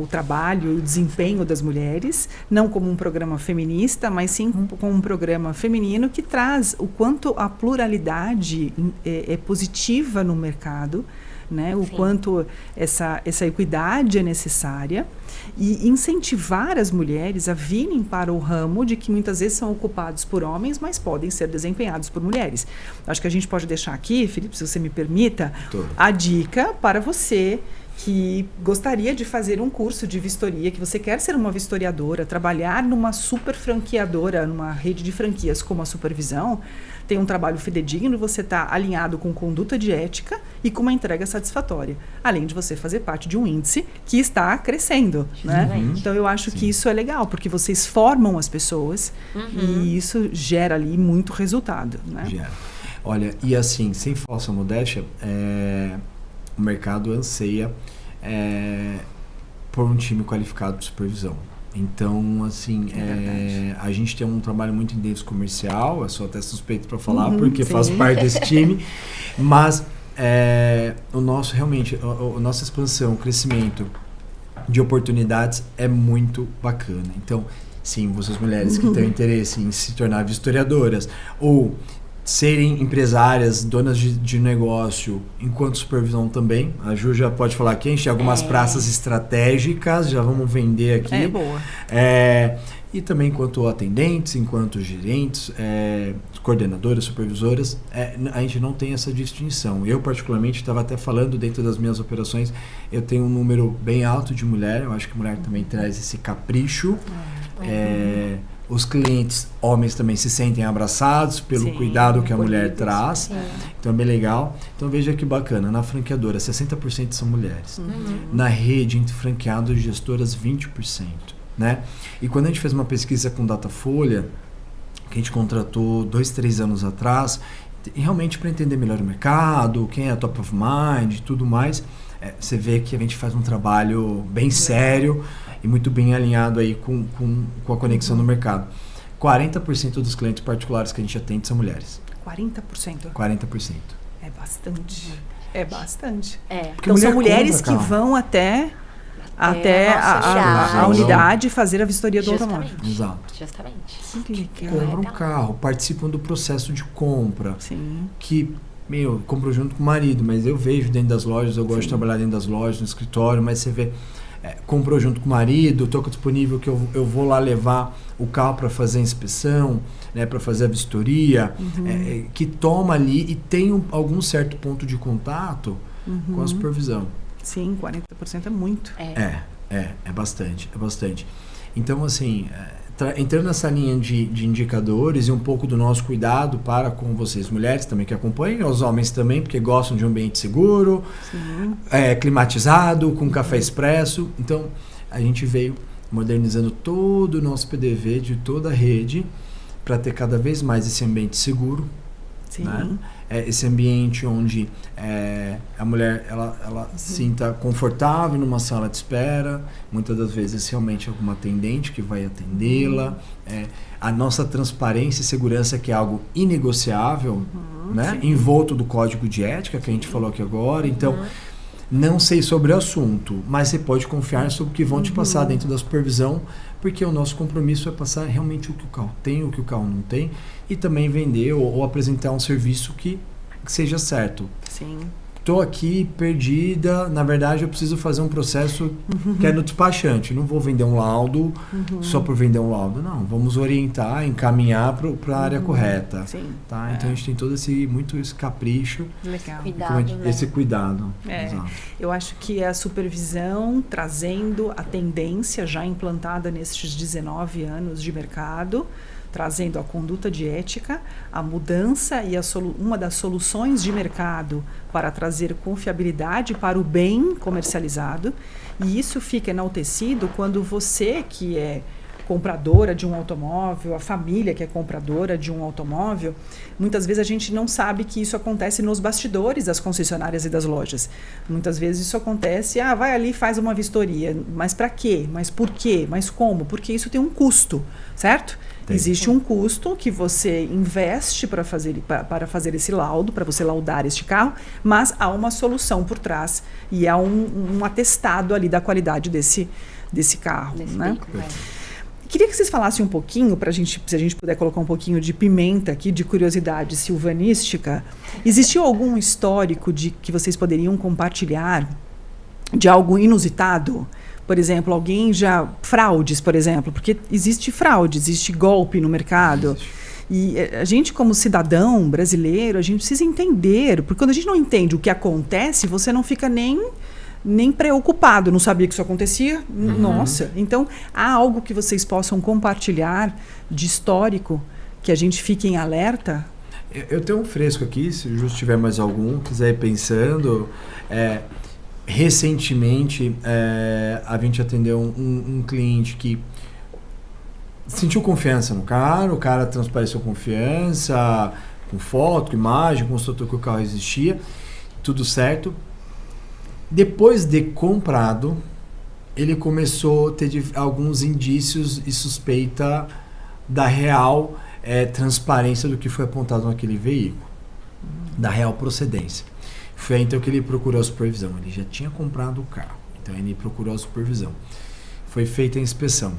o trabalho e o desempenho das mulheres, não como um programa feminista, mas sim como um programa feminino que traz o quanto a pluralidade é positiva no mercado, né? O Sim. quanto essa equidade é necessária e incentivar as mulheres a virem para o ramo de que muitas vezes são ocupados por homens, mas podem ser desempenhados por mulheres. Acho que a gente pode deixar aqui, Felipe, se você me permita, a dica para você que gostaria de fazer um curso de vistoria, que você quer ser uma vistoriadora, trabalhar numa super franqueadora, numa rede de franquias como a Supervisão, tem um trabalho fidedigno, você está alinhado com conduta de ética e com uma entrega satisfatória, além de você fazer parte de um índice que está crescendo, né? Então eu acho que isso é legal, porque vocês formam as pessoas e isso gera ali muito resultado, né? Gera. Olha, e assim, sem falsa modéstia, o mercado anseia por um time qualificado de supervisão. Então, assim, a gente tem um trabalho muito intenso comercial, eu sou até suspeito para falar, porque faço parte desse time, mas o nosso, realmente, a nossa expansão, o crescimento de oportunidades é muito bacana. Então, sim, vocês mulheres que têm interesse em se tornar vistoriadoras ou serem empresárias, donas de negócio, enquanto supervisão também. A Ju já pode falar aqui, a gente tem algumas praças estratégicas, já vamos vender aqui. É boa. E também enquanto atendentes, enquanto gerentes, coordenadoras, supervisoras, a gente não tem essa distinção. Eu, particularmente, estava até falando dentro das minhas operações, eu tenho um número bem alto de mulher, eu acho que mulher também traz esse capricho. Os clientes, homens, também se sentem abraçados pelo cuidado que a mulher traz. Então é bem legal. Então veja que bacana, na franqueadora 60% são mulheres. Na rede, entre franqueados e gestoras, 20%. Né? E quando a gente fez uma pesquisa com Datafolha, que a gente contratou 2-3 anos atrás, realmente para entender melhor o mercado, quem é top of mind e tudo mais, você vê que a gente faz um trabalho bem sério e muito bem alinhado aí com a conexão no mercado. 40% dos clientes particulares que a gente atende são mulheres. 40%? 40%. É bastante. É bastante. Porque Então são mulher mulheres compra, que vão até a nossa a unidade fazer a vistoria do automóvel. Exato. Justamente. Que legal. Compram um carro, participam do processo de compra. Sim. Que, compro junto com o marido, mas eu vejo dentro das lojas, eu gosto de trabalhar dentro das lojas, no escritório, mas você vê, comprou junto com o marido, estou disponível que eu vou lá levar o carro para fazer a inspeção, né, para fazer a vistoria, que toma ali e tem algum certo ponto de contato com a supervisão. Sim, 40% é muito. É bastante, é bastante. Então, assim, entrando nessa linha de indicadores e um pouco do nosso cuidado para com vocês, mulheres também que acompanham, os homens também, porque gostam de um ambiente seguro, climatizado, com café expresso. Então, a gente veio modernizando todo o nosso PDV de toda a rede para ter cada vez mais esse ambiente seguro. Sim. Né? Esse ambiente onde a mulher ela sinta confortável numa sala de espera, muitas das vezes realmente alguma atendente que vai atendê-la, a nossa transparência e segurança, que é algo inegociável, né? Envolto do código de ética que a gente falou aqui agora. Então, não sei sobre o assunto, mas você pode confiar sobre o que vão te passar dentro da supervisão, porque o nosso compromisso é passar realmente o que o carro tem, o que o carro não tem, e também vender ou apresentar um serviço que seja certo. Sim. tô aqui perdida, na verdade eu preciso fazer um processo que é no despachante, não vou vender um laudo só por vender um laudo, não, vamos orientar, encaminhar para a área correta. Sim. Tá? Então a gente tem todo esse capricho, Legal. Cuidado, né? esse cuidado. Exato. Eu acho que a supervisão trazendo a tendência já implantada nestes 19 anos de mercado, trazendo a conduta de ética, a mudança e uma das soluções de mercado para trazer confiabilidade para o bem comercializado. E isso fica enaltecido quando você, que é compradora de um automóvel, a família que é compradora de um automóvel, muitas vezes a gente não sabe que isso acontece nos bastidores das concessionárias e das lojas. Muitas vezes isso acontece, vai ali e faz uma vistoria, mas para quê? Mas por quê? Mas como? Porque isso tem um custo, certo? Tem. Existe um custo que você investe para fazer esse laudo, para você laudar este carro, mas há uma solução por trás e há um atestado ali da qualidade desse carro. Né? Queria que vocês falassem um pouquinho, se a gente puder colocar um pouquinho de pimenta aqui, de curiosidade silvanística. Existiu algum histórico que vocês poderiam compartilhar de algo inusitado? Por exemplo, fraudes, por exemplo, porque existe fraude, existe golpe no mercado. E a gente, como cidadão brasileiro, a gente precisa entender, porque quando a gente não entende o que acontece, você não fica nem preocupado, não sabia que isso acontecia. Nossa, então há algo que vocês possam compartilhar de histórico, que a gente fique em alerta? Eu tenho um fresco aqui, se justo tiver mais algum, quiser ir pensando. Recentemente, a gente atendeu um cliente que sentiu confiança no carro, o cara transpareceu confiança, com foto, com imagem, constatou que o carro existia, tudo certo. Depois de comprado, ele começou a ter alguns indícios e suspeita da real transparência do que foi apontado naquele veículo, da real procedência. Foi então que ele procurou a supervisão. Ele já tinha comprado o carro, então ele procurou a supervisão. Foi feita a inspeção,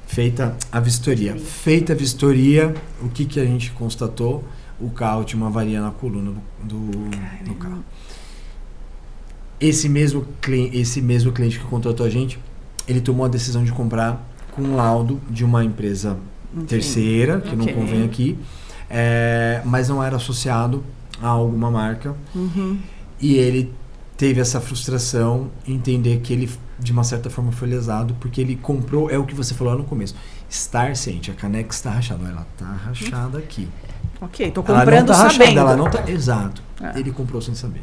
feita a vistoria. Feita a vistoria, o que a gente constatou? O carro tinha uma avaria na coluna do carro. Esse mesmo cliente que contratou a gente, ele tomou a decisão de comprar com um laudo de uma empresa terceira, que não convém aqui, mas não era associado a alguma marca. E ele teve essa frustração, entender que ele, de uma certa forma, foi lesado, porque ele comprou, é o que você falou lá no começo, estar ciente, a caneca está rachada, ela está rachada aqui. Ok, estou comprando sabendo. Ela não tá, exato, ele comprou sem saber.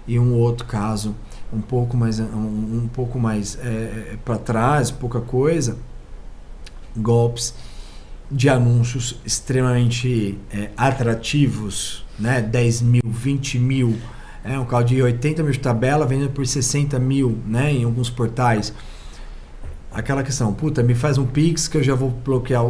E um outro caso, um pouco mais para trás, pouca coisa, golpes de anúncios extremamente atrativos, né? 10 mil, 20 mil, um carro de 80 mil de tabela vendendo por 60 mil, né? Em alguns portais. Aquela questão, me faz um Pix que eu já vou bloquear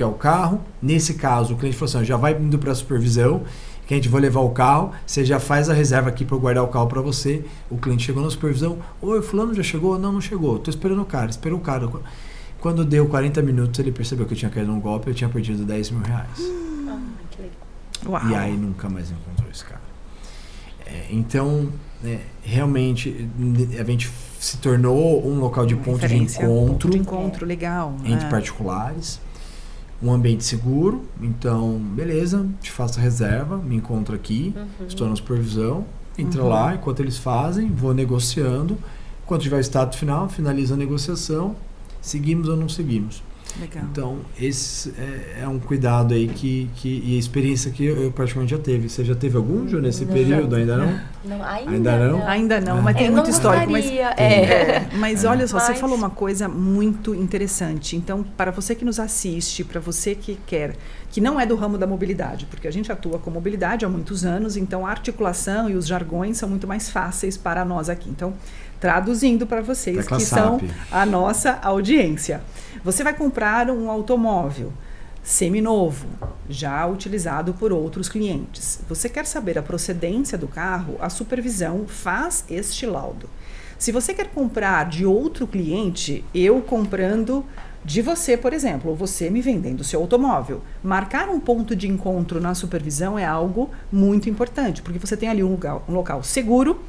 o carro. Nesse caso, o cliente falou assim, já vai indo para a supervisão, que a gente vai levar o carro, você já faz a reserva aqui para eu guardar o carro para você. O cliente chegou na supervisão, oi, fulano já chegou? Não chegou, tô esperando o cara, esperou o cara. Quando deu 40 minutos, ele percebeu que eu tinha caído num golpe, eu tinha perdido 10 mil reais. Que legal. Uau. E aí nunca mais encontrou esse cara. Então, realmente, a gente se tornou um local de ponto de encontro, legal, entre particulares, um ambiente seguro. Então, beleza, te faço a reserva, me encontro aqui, estou na supervisão, entra lá, enquanto eles fazem, vou negociando. Quando tiver o estado final, finaliza a negociação, seguimos ou não seguimos. Legal. Então, esse é um cuidado aí e a experiência que eu praticamente já teve. Você já teve algum, Ju, nesse período? Ainda não? Ainda não, mas tem muito histórico. Mas olha só, você falou uma coisa muito interessante. Então, para você que nos assiste, para você que não é do ramo da mobilidade, porque a gente atua com mobilidade há muitos anos, então a articulação e os jargões são muito mais fáceis para nós aqui. Então, traduzindo para vocês que são a nossa audiência. Você vai comprar um automóvel seminovo, já utilizado por outros clientes. Você quer saber a procedência do carro? A supervisão faz este laudo. Se você quer comprar de outro cliente, eu comprando de você, por exemplo, ou você me vendendo o seu automóvel. Marcar um ponto de encontro na supervisão é algo muito importante, porque você tem ali um local seguro,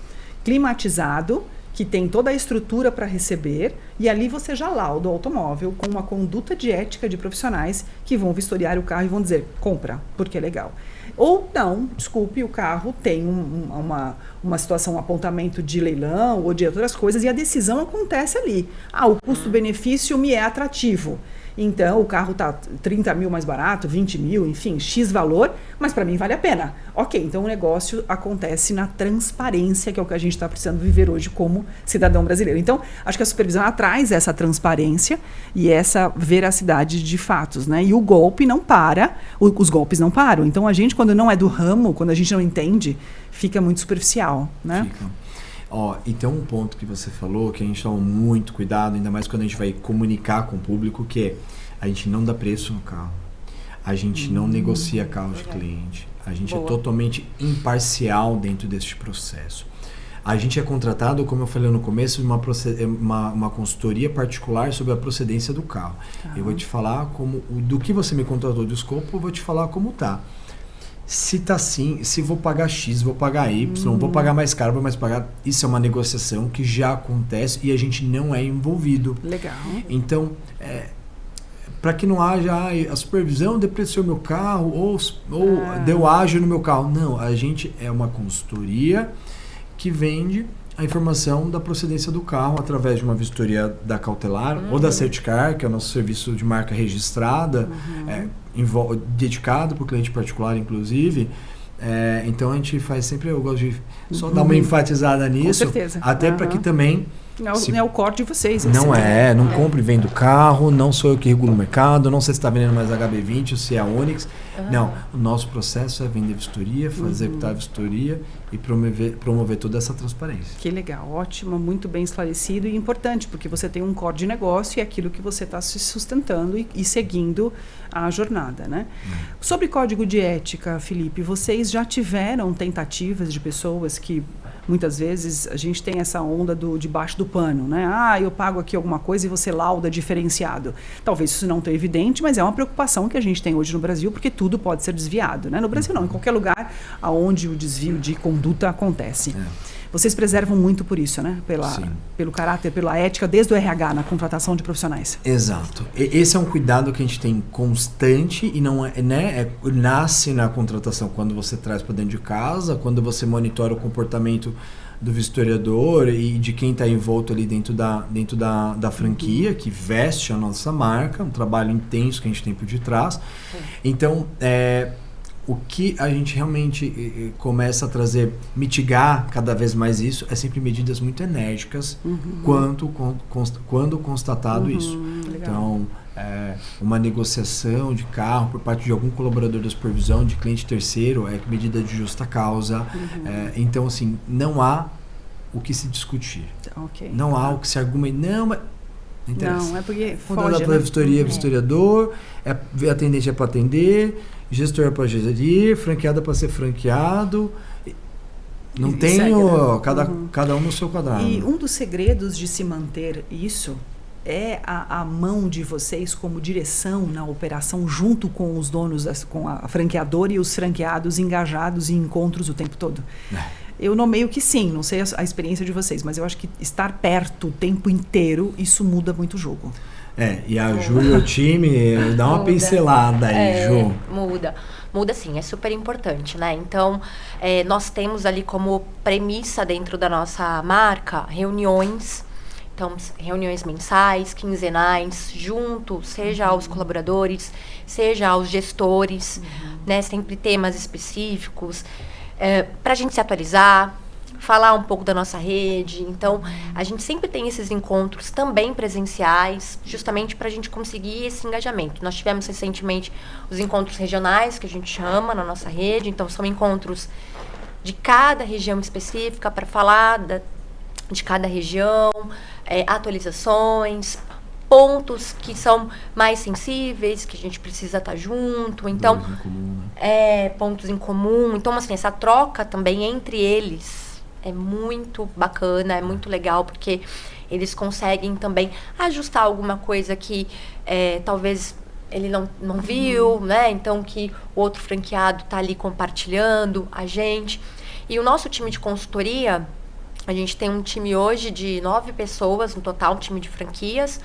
climatizado, que tem toda a estrutura para receber, e ali você já lauda o automóvel com uma conduta de ética de profissionais que vão vistoriar o carro e vão dizer, compra, porque é legal. Ou não, desculpe, o carro tem uma situação, um apontamento de leilão ou de outras coisas, e a decisão acontece ali. O custo-benefício me é atrativo. Então, o carro está 30 mil mais barato, 20 mil, enfim, X valor, mas para mim vale a pena. Ok, então o negócio acontece na transparência, que é o que a gente está precisando viver hoje como cidadão brasileiro. Então, acho que a supervisão traz essa transparência e essa veracidade de fatos, né? E o golpe não para, os golpes não param. Então, a gente, quando não é do ramo, quando a gente não entende, fica muito superficial, né? Fica. E tem um ponto que você falou que a gente toma muito cuidado, ainda mais quando a gente vai comunicar com o público, que é a gente não dá preço no carro, a gente não negocia carro de cliente, a gente é totalmente imparcial dentro deste processo. A gente é contratado, como eu falei no começo, de uma consultoria particular sobre a procedência do carro. Eu vou te falar do que você me contratou de escopo, eu vou te falar como tá. Se tá assim, se vou pagar X, vou pagar Y, vou pagar mais caro, vou mais pagar. Isso é uma negociação que já acontece e a gente não é envolvido. Legal. Então, para que não haja a supervisão depreciou meu carro ou deu ágio no meu carro. Não, a gente é uma consultoria que vende a informação da procedência do carro através de uma vistoria da Cautelar ou da Certicar, que é o nosso serviço de marca registrada, dedicado para o cliente particular, inclusive. Então a gente faz sempre, eu gosto de só dar uma enfatizada nisso. Com certeza. Até para que também... Não é o core de vocês. Não não compre e vende o carro, não sou eu que regulo o mercado, não sei se está vendendo mais HB20 ou se é a Onix. Não, o nosso processo é vender vistoria, executar a vistoria e promover toda essa transparência. Que legal, ótimo, muito bem esclarecido e importante, porque você tem um core de negócio e é aquilo que você está se sustentando e seguindo a jornada, né? Sobre código de ética, Felipe, vocês já tiveram tentativas de pessoas que... Muitas vezes a gente tem essa onda debaixo do pano, né? Eu pago aqui alguma coisa e você lauda diferenciado. Talvez isso não tão evidente, mas é uma preocupação que a gente tem hoje no Brasil, porque tudo pode ser desviado, né? No Brasil não, em qualquer lugar onde o desvio de conduta acontece. Vocês preservam muito por isso, né? Pelo caráter, pela ética, desde o RH, na contratação de profissionais. Exato. Esse é um cuidado que a gente tem constante e não nasce na contratação quando você traz para dentro de casa, quando você monitora o comportamento do vistoriador e de quem está envolto ali dentro da franquia, que veste a nossa marca, um trabalho intenso que a gente tem por detrás. Então, o que a gente realmente começa a mitigar cada vez mais isso, é sempre medidas muito enérgicas quando constatado isso. Legal. Então, uma negociação de carro por parte de algum colaborador da supervisão, de cliente terceiro, é medida de justa causa. Então, assim, não há o que se discutir. Não há o que se argumentar. Não interessa. Não, é porque foge, né? Vistoria, vistoriador, atendente é para atender, gestor é para gerir, franqueado é para ser franqueado. Não tem cada um no seu quadrado. E um dos segredos de se manter isso é a mão de vocês como direção na operação junto com os donos, com a franqueadora e os franqueados engajados em encontros o tempo todo. Eu nomeio que sim, não sei a experiência de vocês, mas eu acho que estar perto o tempo inteiro, isso muda muito o jogo. E a Ju e o time, dá uma pincelada aí, Ju. Muda sim, é super importante, né? Então, nós temos ali como premissa dentro da nossa marca, reuniões. Então, reuniões mensais, quinzenais, junto, seja aos colaboradores, seja aos gestores, né? Sempre temas específicos, para a gente se atualizar, falar um pouco da nossa rede. Então, a gente sempre tem esses encontros também presenciais, justamente para a gente conseguir esse engajamento. Nós tivemos recentemente os encontros regionais, que a gente chama na nossa rede. Então, são encontros de cada região específica para falar de cada região, atualizações, pontos que são mais sensíveis, que a gente precisa estar junto. Então, pontos em comum, pontos em comum. Então, assim, essa troca também entre eles é muito bacana, é muito legal, porque eles conseguem também ajustar alguma coisa que talvez ele não viu, né? Então, que o outro franqueado está ali compartilhando a gente. E o nosso time de consultoria, a gente tem um time hoje de 9 pessoas no total, um time de franquias,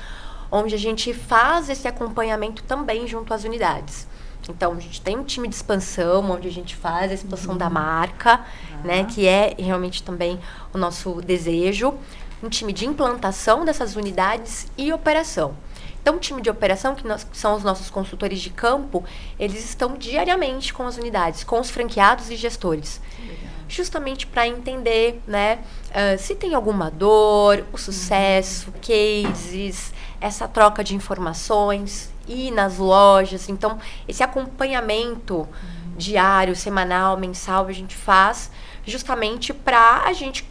onde a gente faz esse acompanhamento também junto às unidades. Então, a gente tem um time de expansão, onde a gente faz a expansão da marca, né, que é realmente também o nosso desejo. Um time de implantação dessas unidades e operação. Então, o time de operação, que são os nossos consultores de campo, eles estão diariamente com as unidades, com os franqueados e gestores. Justamente para entender, né, se tem alguma dor, o sucesso, cases, essa troca de informações, ir nas lojas. Então, esse acompanhamento diário, semanal, mensal, a gente faz justamente para a gente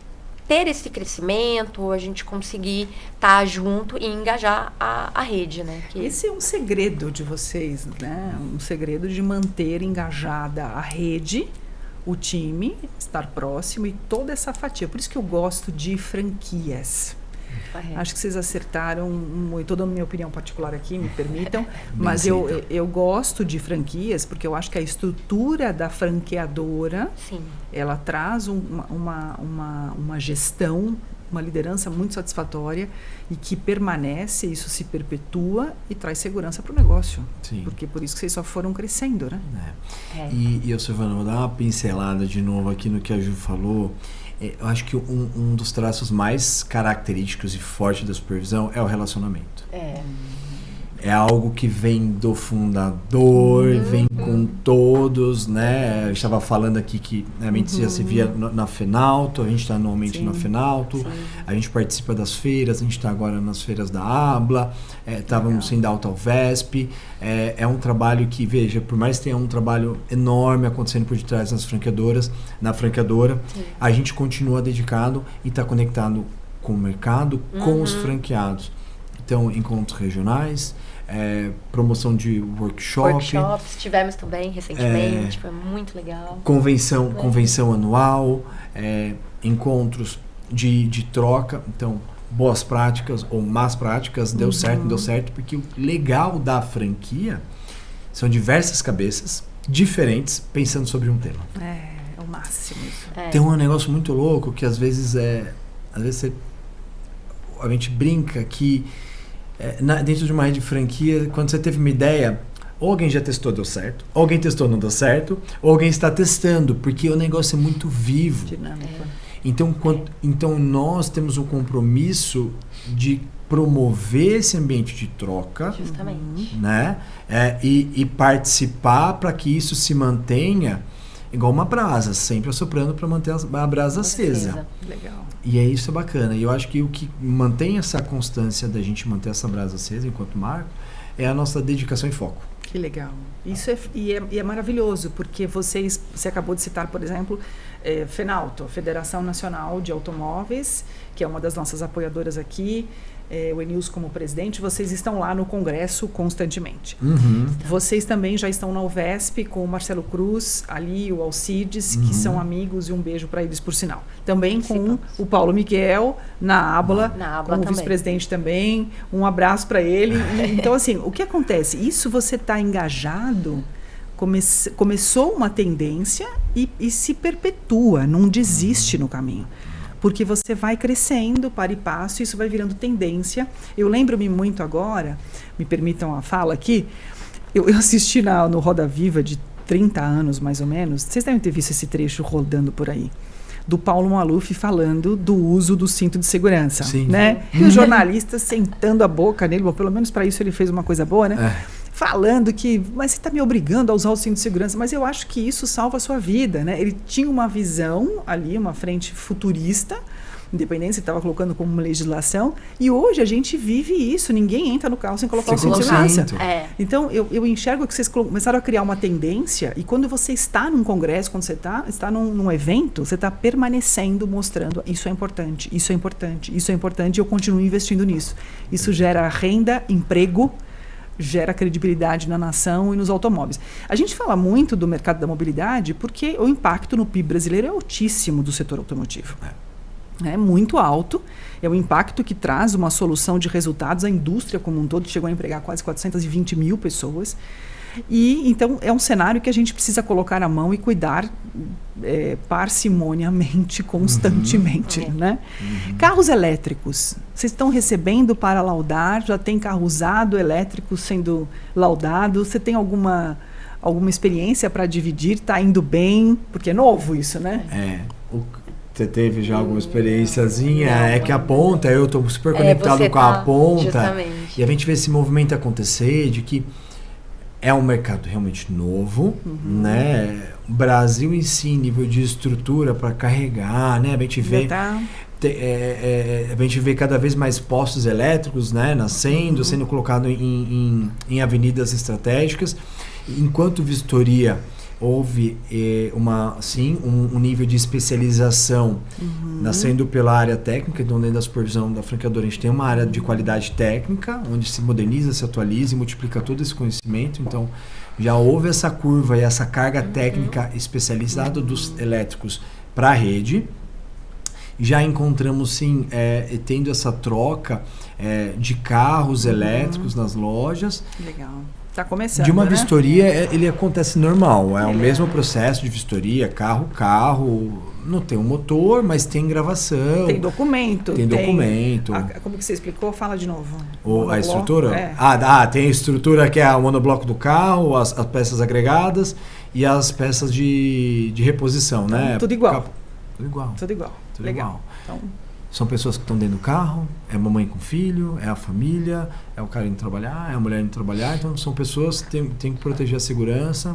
ter esse crescimento, a gente conseguir estar junto e engajar a rede, né? Esse é um segredo de vocês, né? Um segredo de manter engajada a rede, o time, estar próximo e toda essa fatia. Por isso que eu gosto de franquias. Acho que vocês acertaram muito. Estou dando minha opinião particular aqui, me permitam, mas eu gosto de franquias porque eu acho que a estrutura da franqueadora, Sim. ela traz uma gestão, uma liderança muito satisfatória e que permanece, isso se perpetua e traz segurança para o negócio. Sim. Porque por isso que vocês só foram crescendo, né? E eu, Silvana, vou dar uma pincelada de novo aqui no que a Ju falou. Eu acho que um dos traços mais característicos e fortes da supervisão é o relacionamento. É algo que vem do fundador, vem com todos, né? Eu estava falando aqui que a gente já se via na FENALTO, a gente está anualmente na FENALTO, a gente participa das feiras, a gente está agora nas feiras da ABLA, estávamos indo ao VESP. É um trabalho que, veja, por mais que tenha um trabalho enorme acontecendo por detrás na franqueadora, a gente continua dedicado e está conectado com o mercado, com os franqueados. Então, encontros regionais, promoção de workshops, tivemos também recentemente, foi muito legal. Convenção anual, encontros de troca. Então, boas práticas ou más práticas, deu certo, não deu certo, porque o legal da franquia são diversas cabeças diferentes pensando sobre um tema. É o máximo isso. Tem um negócio muito louco que às vezes a gente brinca que dentro de uma rede de franquia, quando você teve uma ideia, ou alguém já testou, deu certo, ou alguém testou, não deu certo, ou alguém está testando, porque o negócio é muito vivo. Dinâmico. Então nós temos um compromisso de promover esse ambiente de troca, Justamente. né? E participar para que isso se mantenha igual uma brasa, sempre assoprando para manter a brasa acesa. Legal. E isso é bacana. E eu acho que o que mantém essa constância da gente manter essa brasa acesa enquanto marca é a nossa dedicação e foco. Que legal. Isso é maravilhoso, porque você acabou de citar, por exemplo, FENALTO, Federação Nacional de Automóveis, que é uma das nossas apoiadoras aqui, o Enilson como presidente. Vocês estão lá no Congresso constantemente. Vocês também já estão na UVESP com o Marcelo Cruz, ali o Alcides, que são amigos, e um beijo para eles, por sinal. Também com o Paulo Miguel, na ABLA, como vice-presidente também. Um abraço para ele. Então, assim, o que acontece? Isso você está engajado, começou uma tendência e se perpetua, não desiste no caminho. Porque você vai crescendo para e passo, isso vai virando tendência. Eu lembro-me muito agora, me permitam a fala aqui, eu assisti no Roda Viva de 30 anos, mais ou menos, vocês devem ter visto esse trecho rodando por aí, do Paulo Maluf falando do uso do cinto de segurança. Sim. Né? E os jornalistas sentando a boca nele, bom, pelo menos para isso ele fez uma coisa boa, né? Falando que, mas você está me obrigando a usar o cinto de segurança, mas eu acho que isso salva a sua vida, né? Ele tinha uma visão ali, uma frente futurista, independente se estava colocando como uma legislação, e hoje a gente vive isso, ninguém entra no carro sem colocar o cinto de segurança. Então, eu enxergo que vocês começaram a criar uma tendência, e quando você está num congresso, quando você está num evento, você está permanecendo, mostrando, isso é importante, isso é importante, isso é importante, e eu continuo investindo nisso. Isso gera renda, emprego, gera credibilidade na nação e nos automóveis. A gente fala muito do mercado da mobilidade porque o impacto no PIB brasileiro é altíssimo do setor automotivo. É muito alto, é um impacto que traz uma solução de resultados. A indústria como um todo chegou a empregar quase 420 mil pessoas. E então é um cenário que a gente precisa colocar a mão e cuidar parcimoniamente, constantemente. Né? Carros elétricos, vocês estão recebendo para laudar? Já tem carro usado elétrico sendo laudado? Você tem alguma experiência para dividir? Está indo bem? Porque é novo isso, né? Você teve já alguma experiênciazinha? Que a ponta, eu estou super conectado com a ponta. Justamente. E a gente vê esse movimento acontecer de que é um mercado realmente novo, né? O Brasil em si, nível de estrutura para carregar, né? A gente vê a gente vê cada vez mais postos elétricos, né? Nascendo, sendo colocado em avenidas estratégicas. Enquanto vistoria houve um nível de especialização nascendo pela área técnica, então dentro da supervisão da franqueadora a gente tem uma área de qualidade técnica, onde se moderniza, se atualiza e multiplica todo esse conhecimento. Então já houve essa curva e essa carga técnica especializada dos elétricos para a rede. Já encontramos sim, tendo essa troca de carros elétricos nas lojas. Legal. Está começando, de uma né? vistoria, ele acontece normal. É o mesmo processo de vistoria, carro. Não tem um motor, mas tem gravação. Tem documento. Tem documento. Como que você explicou? Fala de novo. A estrutura? É. Tem a estrutura que é o monobloco do carro, as peças agregadas e as peças de reposição, então, né? Tudo igual. Tudo igual. Legal. Então, são pessoas que estão dentro do carro, é a mamãe com filho, é a família, é o cara indo trabalhar, é a mulher indo trabalhar. Então, são pessoas que têm que proteger a segurança,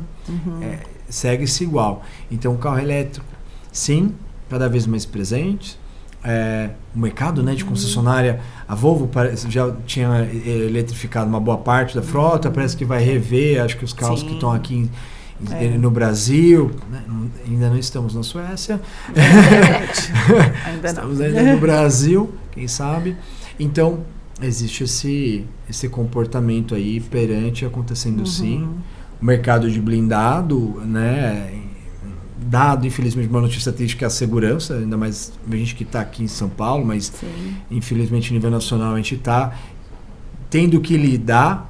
segue-se igual. Então, o carro elétrico, sim, cada vez mais presente. O mercado, né, de concessionária, a Volvo já tinha eletrificado uma boa parte da frota, parece que vai rever, acho que os carros que estão aqui no Brasil, né? Ainda não estamos na Suécia, ainda estamos ainda no Brasil, quem sabe. Então existe esse comportamento aí perante acontecendo sim. O mercado de blindado, né, dado infelizmente uma notícia triste que é a segurança, ainda mais a gente que está aqui em São Paulo, mas infelizmente a nível nacional a gente está tendo que lidar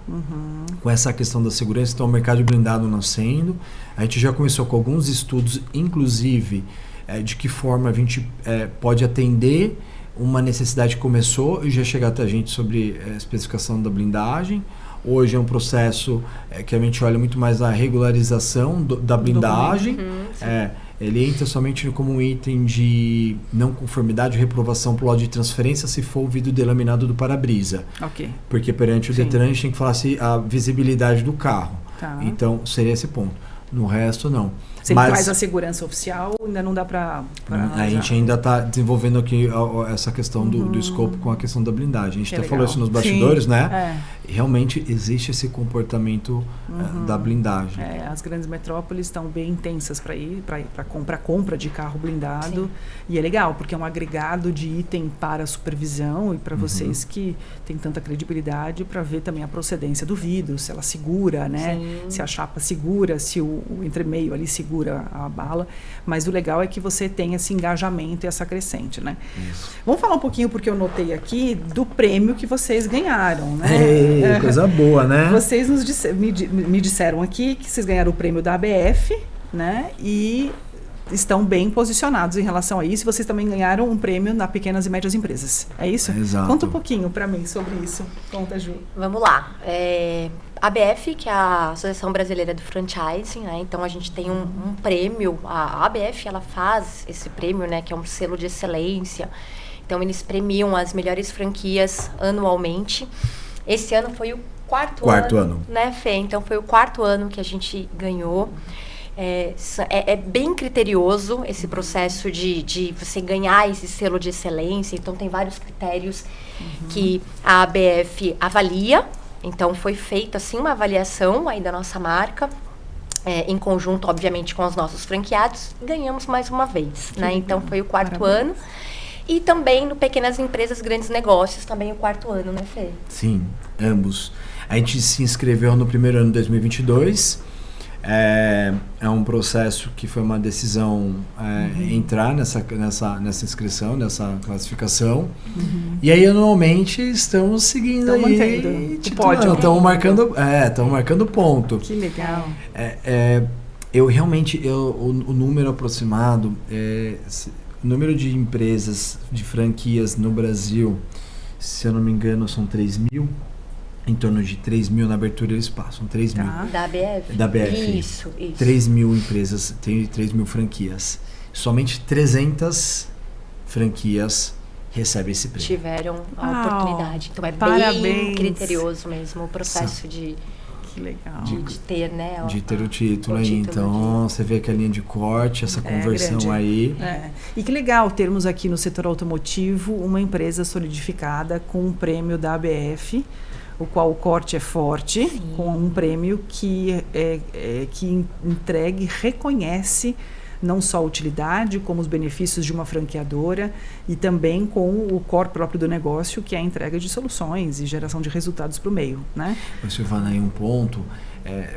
com essa questão da segurança. Então o mercado de blindado nascendo, a gente já começou com alguns estudos, inclusive de que forma a gente pode atender uma necessidade que começou e já chegar até a gente sobre a especificação da blindagem. Hoje é um processo que a gente olha muito mais a regularização da blindagem. Ele entra somente como um item de não conformidade ou reprovação para o lote de transferência se for o vidro delaminado do para-brisa. Porque perante o Detran a gente tem que falar a visibilidade do carro. Então seria esse ponto. No resto, não. Se ele traz a segurança oficial, ainda não dá para a gente ainda está desenvolvendo aqui essa questão do escopo com a questão da blindagem. A gente até falou isso nos bastidores, né? Realmente existe esse comportamento da blindagem. As grandes metrópoles estão bem intensas para compra de carro blindado. E é legal, porque é um agregado de item para a supervisão e para vocês que têm tanta credibilidade para ver também a procedência do vidro, se ela segura, né? Se a chapa segura, se o entremeio ali segura a bala, mas o legal é que você tem esse engajamento e essa crescente, né? Vamos falar um pouquinho, porque eu notei aqui, do prêmio que vocês ganharam, né? Coisa boa, né? Vocês me disseram aqui que vocês ganharam o prêmio da ABF, né? E estão bem posicionados em relação a isso. E vocês também ganharam um prêmio na Pequenas e Médias Empresas. É isso? Exato. Conta um pouquinho para mim sobre isso. Conta, Ju. Vamos lá. A ABF, que é a Associação Brasileira do Franchising, né? Então a gente tem um prêmio. A ABF, ela faz esse prêmio, né? Que é um selo de excelência. Então eles premiam as melhores franquias anualmente. Esse ano foi o quarto ano, né, Fê? Então foi o 4º ano que a gente ganhou. É bem criterioso esse processo de você ganhar esse selo de excelência. Então tem vários critérios que a ABF avalia. Então foi feita assim uma avaliação aí da nossa marca, em conjunto, obviamente, com os nossos franqueados. Ganhamos mais uma vez, né? Então foi o 4º ano. E também no Pequenas Empresas, Grandes Negócios, também o 4º ano, né, Fê? Sim, ambos. A gente se inscreveu no primeiro ano de 2022. É um processo que foi uma decisão entrar nessa inscrição, nessa classificação. E aí, anualmente, estamos seguindo aí. Estamos marcando ponto. Que legal. O número aproximado, o número de empresas, de franquias no Brasil, se eu não me engano, são 3 mil. Em torno de 3 mil na abertura eles passam, 3 mil. Da ABF? Da ABF. Isso. 3 mil empresas, tem 3 mil franquias. Somente 300 franquias recebem esse prêmio. Tiveram a oportunidade. Então parabéns. Bem criterioso mesmo o processo de ter, né? De ter o título aí. Então, você vê que a linha de corte, essa conversão grande. Aí. E que legal termos aqui no setor automotivo uma empresa solidificada com um prêmio da ABF, o qual o corte é forte, sim, com um prêmio que entrega e reconhece não só a utilidade, como os benefícios de uma franqueadora e também com o core próprio do negócio, que é a entrega de soluções e geração de resultados para o meio, né? Silvana, aí um ponto,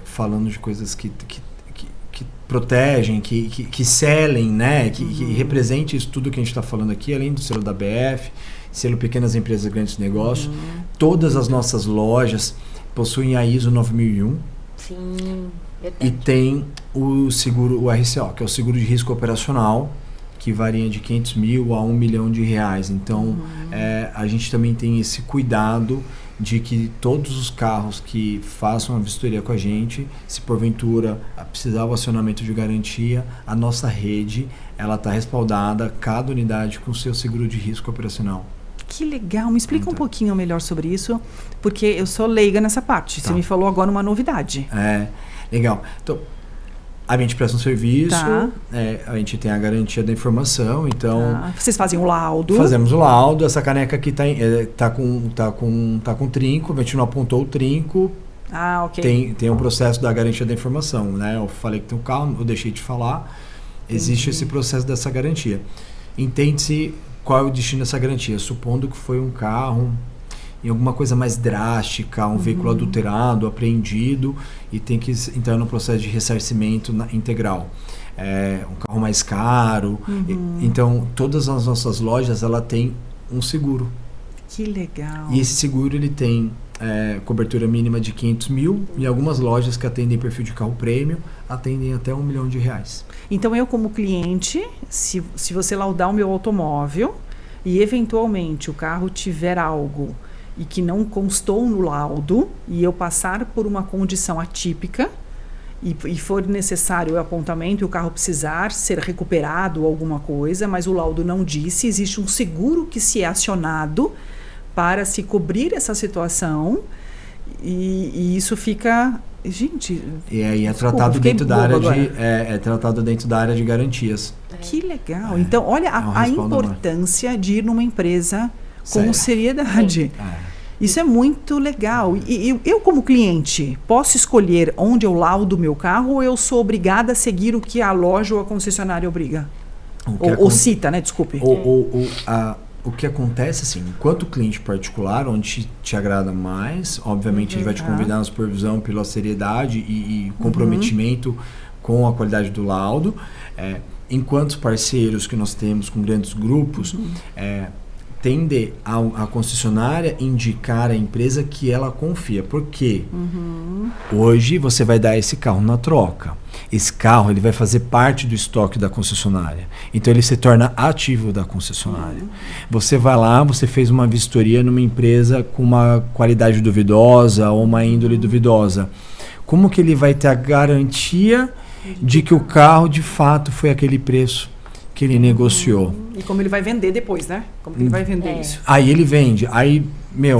falando de coisas que protegem, que selem, né? Que represente isso tudo que a gente está falando aqui, além do selo da BF, selo Pequenas Empresas e Grandes Negócios. Todas as nossas lojas possuem a ISO 9001. Sim, verdade. E tem o seguro, o RCO, que é o seguro de risco operacional, que varia de 500 mil a 1 milhão de reais. Então, a gente também tem esse cuidado de que todos os carros que façam a vistoria com a gente, se porventura precisar o acionamento de garantia, a nossa rede ela está respaldada, cada unidade com o seu seguro de risco operacional. Que legal, me explica um pouquinho melhor sobre isso, porque eu sou leiga nessa parte. Você me falou agora uma novidade. Legal. Então, a gente presta um serviço, a gente tem a garantia da informação, então... Vocês fazem o laudo? Fazemos o laudo, essa caneca aqui tá com trinco, a gente não apontou o trinco. Ok. Tem um processo da garantia da informação, né? Eu falei que tem um carro, eu deixei de falar. Existe esse processo dessa garantia. Entende-se qual é o destino dessa garantia, supondo que foi um carro em alguma coisa mais drástica, um veículo adulterado, apreendido, e tem que entrar no processo de ressarcimento integral. Um carro mais caro. Então, todas as nossas lojas, ela tem um seguro. Que legal. E esse seguro, ele tem cobertura mínima de 500 mil, e algumas lojas que atendem perfil de carro prêmio, atendem até 1 milhão de reais. Então, eu como cliente, se você laudar o meu automóvel, e eventualmente o carro tiver algo e que não constou no laudo, e eu passar por uma condição atípica, e for necessário o apontamento e o carro precisar ser recuperado ou alguma coisa, mas o laudo não disse, existe um seguro que se é acionado para se cobrir essa situação, e isso fica... Gente... E aí é tratado dentro da área tratado dentro da área de garantias. Que legal. Então, olha a importância de ir numa empresa com seriedade. Isso é muito legal. E eu, como cliente, posso escolher onde eu laudo o meu carro, ou eu sou obrigada a seguir o que a loja ou a concessionária obriga? Ou cita, né? Desculpe. O que acontece, assim, enquanto cliente particular, onde te agrada mais, obviamente a gente vai te convidar na supervisão pela seriedade e comprometimento com a qualidade do laudo. Enquanto parceiros que nós temos com grandes grupos, tende a concessionária indicar a empresa que ela confia. Por quê? Hoje você vai dar esse carro na troca. Esse carro ele vai fazer parte do estoque da concessionária. Então ele se torna ativo da concessionária. Você vai lá, você fez uma vistoria numa empresa com uma qualidade duvidosa ou uma índole duvidosa. Como que ele vai ter a garantia de que o carro de fato foi aquele preço que ele negociou? E como ele vai vender depois, né? Como que ele vai vender isso? Aí ele vende, aí,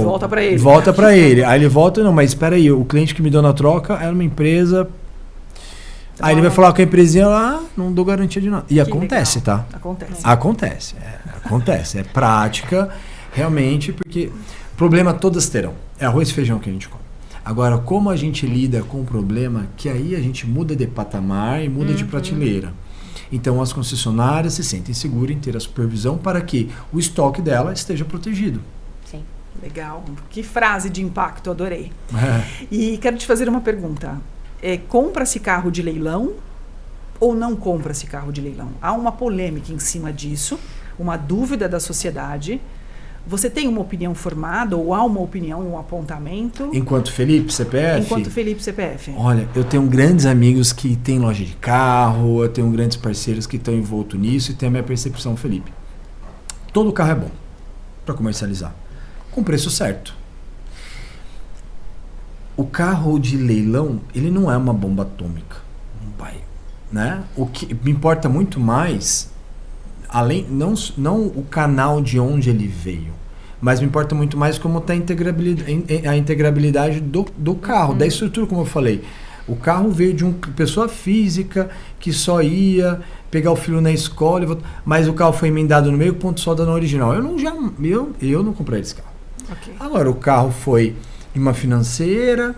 volta para ele. Volta para ele. Aí ele volta, não, mas espera aí, o cliente que me deu na troca era uma empresa. Aí ele vai falar com a empresinha lá, não dou garantia de nada. E acontece, legal. tá? Acontece. Acontece. É prática, realmente, porque problema todas terão. É arroz e feijão que a gente come. Agora, como a gente lida com o problema, que aí a gente muda de patamar e muda de prateleira. Então, as concessionárias se sentem seguras em ter a supervisão para que o estoque dela esteja protegido. Sim. Legal. Que frase de impacto, adorei. E quero te fazer uma pergunta. Compra-se carro de leilão ou não compra-se carro de leilão? Há uma polêmica em cima disso, uma dúvida da sociedade. Você tem uma opinião formada ou há uma opinião, um apontamento? Enquanto Felipe CPF? Enquanto Felipe CPF. Olha, eu tenho grandes amigos que têm loja de carro, eu tenho grandes parceiros que estão envoltos nisso e tem a minha percepção, Felipe. Todo carro é bom para comercializar, com preço certo. O carro de leilão, ele não é uma bomba atômica, né? O que me importa muito mais, além não o canal de onde ele veio, mas me importa muito mais como está a integrabilidade do carro, da estrutura, como eu falei. O carro veio de uma pessoa física que só ia pegar o filho na escola, mas o carro foi emendado no meio com ponto solda no original. Eu não comprei esse carro. Okay. Agora, o carro foi de uma financeira,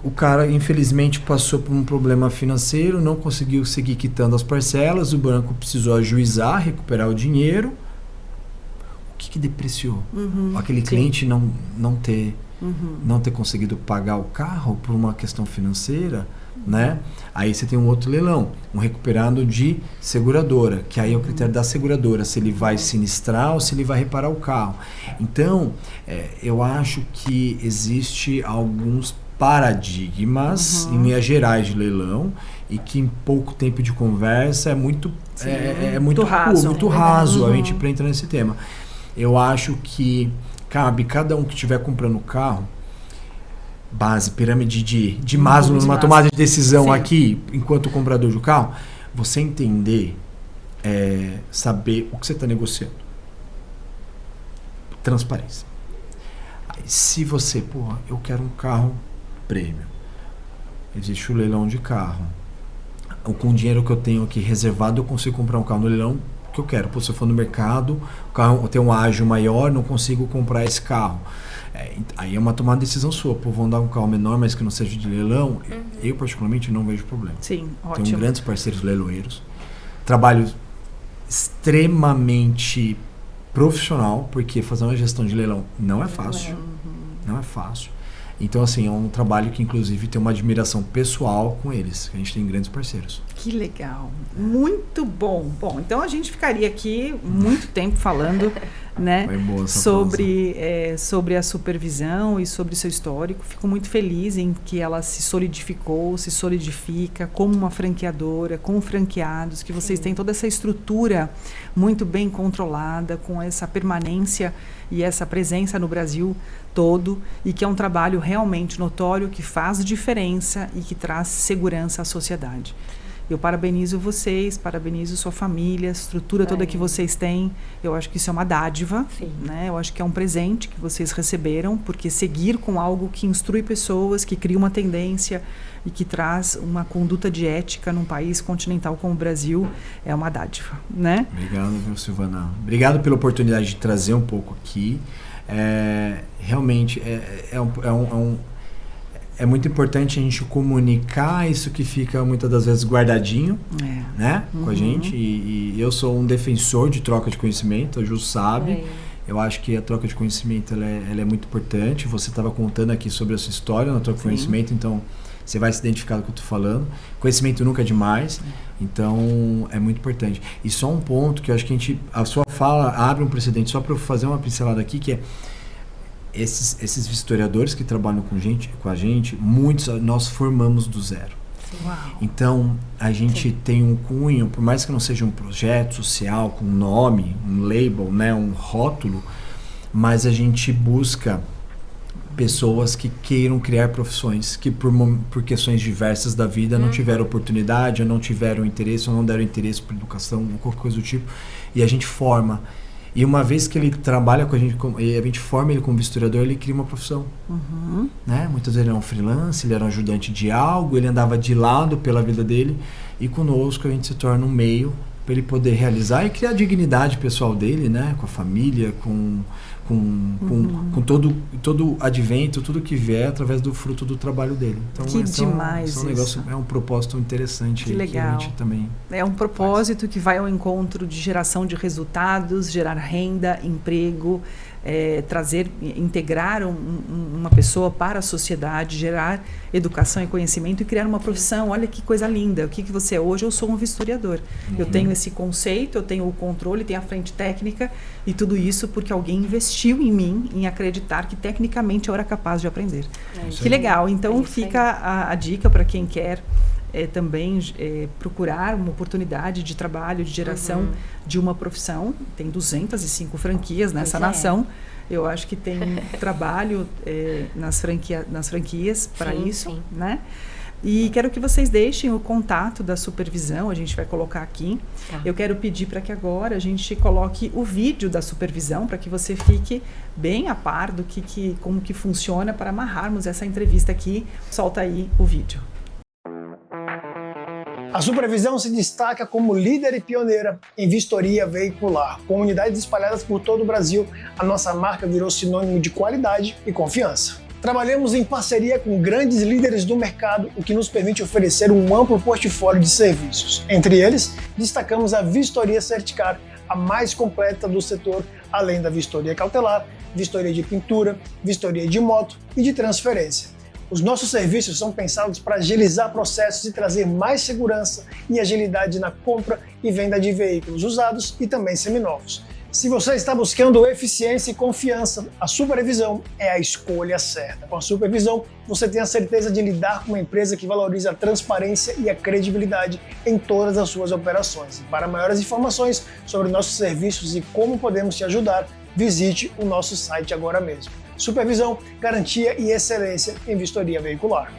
o cara infelizmente passou por um problema financeiro, não conseguiu seguir quitando as parcelas, o banco precisou ajuizar, recuperar o dinheiro. O que depreciou? Aquele cliente não ter conseguido pagar o carro por uma questão financeira, né? Aí você tem um outro leilão, um recuperado de seguradora, que aí é o critério da seguradora, se ele vai sinistrar ou se ele vai reparar o carro. Então, eu acho que existe alguns paradigmas em linhas gerais de leilão e que em pouco tempo de conversa é muito raso a gente para entrar nesse tema. Eu acho que cabe cada um que estiver comprando carro, base, pirâmide de Maslow, numa tomada de decisão aqui, enquanto comprador do carro, você entender, saber o que você está negociando. Transparência. Se você, eu quero um carro prêmio, existe o leilão de carro, com o dinheiro que eu tenho aqui reservado, eu consigo comprar um carro no leilão que eu quero. Se eu for no mercado, o carro tem um ágio maior, não consigo comprar esse carro. Aí é uma tomada de decisão sua. Vão dar um carro menor, mas que não seja de leilão. Eu, particularmente, não vejo problema. Sim, ótimo. Tenho grandes parceiros leiloeiros. Trabalho extremamente profissional, porque fazer uma gestão de leilão não é fácil. Não é fácil. Então, assim, é um trabalho que, inclusive, tem uma admiração pessoal com eles. A gente tem grandes parceiros. Que legal. Muito bom. Bom, então a gente ficaria aqui muito tempo falando, né, sobre a supervisão e sobre o seu histórico. Fico muito feliz em que ela se solidifica como uma franqueadora, com franqueados, que vocês têm toda essa estrutura muito bem controlada, com essa permanência e essa presença no Brasil todo, e que é um trabalho realmente notório, que faz diferença e que traz segurança à sociedade. Eu parabenizo vocês, parabenizo sua família, a estrutura toda que vocês têm. Eu acho que isso é uma dádiva, né? Eu acho que é um presente que vocês receberam, porque seguir com algo que instrui pessoas, que cria uma tendência e que traz uma conduta de ética num país continental como o Brasil é uma dádiva, né? Obrigado, viu, Silvana? Obrigado pela oportunidade de trazer um pouco aqui. Realmente é muito importante a gente comunicar isso que fica muitas das vezes guardadinho, né, com a gente. E eu sou um defensor de troca de conhecimento, a Ju sabe. Eu acho que a troca de conhecimento ela é muito importante. Você estava contando aqui sobre a sua história na troca de conhecimento, então você vai se identificar com o que eu estou falando. Conhecimento nunca é demais, então é muito importante. E só um ponto que eu acho que a sua fala abre um precedente, só para eu fazer uma pincelada aqui, que é esses vistoriadores que trabalham com a gente, muitos nós formamos do zero. Uau. Então, a gente tem um cunho, por mais que não seja um projeto social com um nome, um label, né, um rótulo, mas a gente busca pessoas que queiram criar profissões, que por questões diversas da vida não tiveram oportunidade, ou não tiveram interesse, ou não deram interesse por educação, ou qualquer coisa do tipo, e a gente forma. E uma vez que ele trabalha com a gente forma ele como vistoriador, ele cria uma profissão. Né? Muitas vezes ele é um freelance, ele era um ajudante de algo, ele andava de lado pela vida dele, e conosco a gente se torna um meio para ele poder realizar e criar a dignidade pessoal dele, né? Com a família, com com todo advento, tudo que vier através do fruto do trabalho dele. Então, que demais é um propósito interessante. Que legal. Que a gente também é um propósito que vai ao encontro de geração de resultados, gerar renda, emprego, integrar uma pessoa para a sociedade, gerar educação e conhecimento e criar uma profissão. Olha que coisa linda. O que você é hoje? Eu sou um vistoriador. Eu tenho esse conceito, eu tenho o controle, tenho a frente técnica e tudo isso porque alguém investiu em mim, em acreditar que tecnicamente eu era capaz de aprender. Que legal. Então fica a dica para quem quer também procurar uma oportunidade de trabalho, de geração de uma profissão. Tem 205 franquias nessa nação. Eu acho que tem trabalho nas franquias para isso, sim. Né? E quero que vocês deixem o contato da supervisão, a gente vai colocar aqui. Tá. Eu quero pedir para que agora a gente coloque o vídeo da supervisão, para que você fique bem a par do como que funciona para amarrarmos essa entrevista aqui. Solta aí o vídeo. A Supervisão se destaca como líder e pioneira em vistoria veicular. Com unidades espalhadas por todo o Brasil, a nossa marca virou sinônimo de qualidade e confiança. Trabalhamos em parceria com grandes líderes do mercado, o que nos permite oferecer um amplo portfólio de serviços. Entre eles, destacamos a Vistoria Certicar, a mais completa do setor, além da vistoria cautelar, vistoria de pintura, vistoria de moto e de transferência. Os nossos serviços são pensados para agilizar processos e trazer mais segurança e agilidade na compra e venda de veículos usados e também seminovos. Se você está buscando eficiência e confiança, a Supervisão é a escolha certa. Com a Supervisão, você tem a certeza de lidar com uma empresa que valoriza a transparência e a credibilidade em todas as suas operações. Para maiores informações sobre nossos serviços e como podemos te ajudar, visite o nosso site agora mesmo. Supervisão, garantia e excelência em vistoria veicular.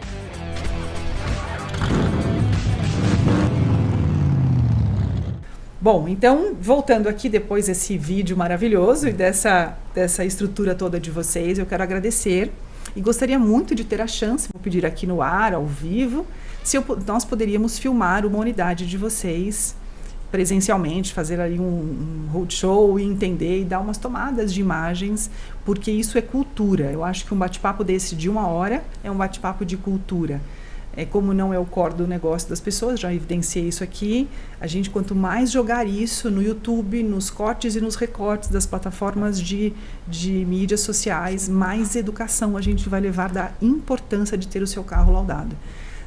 Bom, então, voltando aqui depois desse vídeo maravilhoso e dessa estrutura toda de vocês, eu quero agradecer e gostaria muito de ter a chance, vou pedir aqui no ar, ao vivo, se nós poderíamos filmar uma unidade de vocês presencialmente, fazer ali um roadshow e entender e dar umas tomadas de imagens, porque isso é cultura. Eu acho que um bate-papo desse de 1 hora é um bate-papo de cultura. Como não é o core do negócio das pessoas, já evidenciei isso aqui, a gente quanto mais jogar isso no YouTube, nos cortes e nos recortes das plataformas de mídias sociais, mais educação a gente vai levar da importância de ter o seu carro laudado.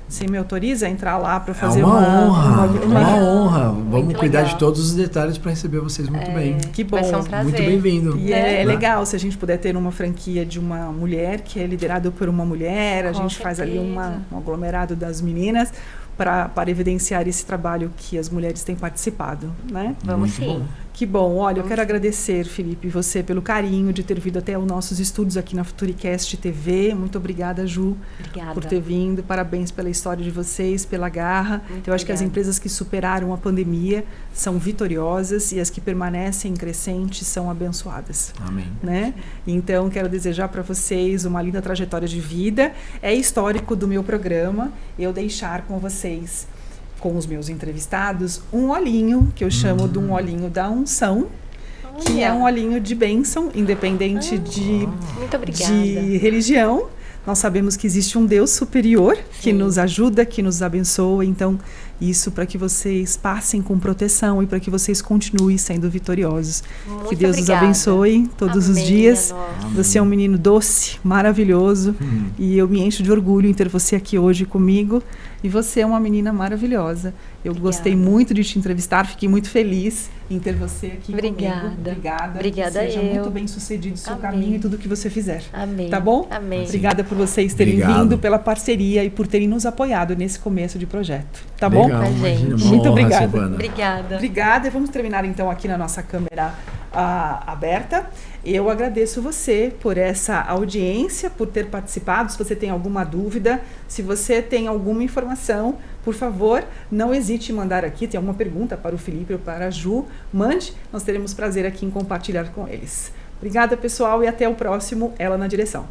Você me autoriza a entrar lá para fazer uma honra. Vamos muito cuidar legal de todos os detalhes para receber vocês muito bem. Que bom. Vai ser um prazer. Muito bem-vindo. E é legal se a gente puder ter uma franquia de uma mulher, que é liderada por uma mulher, a gente faz ali um aglomerado das meninas para evidenciar esse trabalho que as mulheres têm participado, né? Vamos sim. Bom. Que bom. Olha, eu quero agradecer, Felipe, você pelo carinho de ter vindo até os nossos estúdios aqui na Futuricast TV. Muito obrigada, Ju, por ter vindo. Parabéns pela história de vocês, pela garra. Eu acho que as empresas que superaram a pandemia são vitoriosas e as que permanecem crescentes são abençoadas. Amém. Né? Então, quero desejar para vocês uma linda trajetória de vida. É histórico do meu programa eu deixar com vocês, com os meus entrevistados, um olhinho, que eu chamo de um olhinho da unção, que é um olhinho de bênção, independente de religião. Nós sabemos que existe um Deus superior que nos ajuda, que nos abençoa. Então, isso para que vocês passem com proteção e para que vocês continuem sendo vitoriosos. Muito que Deus obrigada. Nos abençoe todos os dias. Você é um menino doce, maravilhoso. E eu me encho de orgulho em ter você aqui hoje comigo. E você é uma menina maravilhosa. Eu gostei muito de te entrevistar, fiquei muito feliz em ter você aqui comigo. Obrigada. Obrigada que seja muito bem sucedido o seu caminho e tudo que você fizer. Amém. Tá bom? Amém. Obrigada por vocês terem vindo, pela parceria e por terem nos apoiado nesse começo de projeto. Tá bom? Legal, imagina, muito obrigada. Obrigada. Obrigada. E vamos terminar então aqui na nossa câmera aberta. Eu agradeço você por essa audiência, por ter participado. Se você tem alguma dúvida, se você tem alguma informação, por favor, não hesite em mandar aqui. Tem alguma pergunta para o Felipe ou para a Ju, mande. Nós teremos prazer aqui em compartilhar com eles. Obrigada, pessoal, e até o próximo Ela na Direção.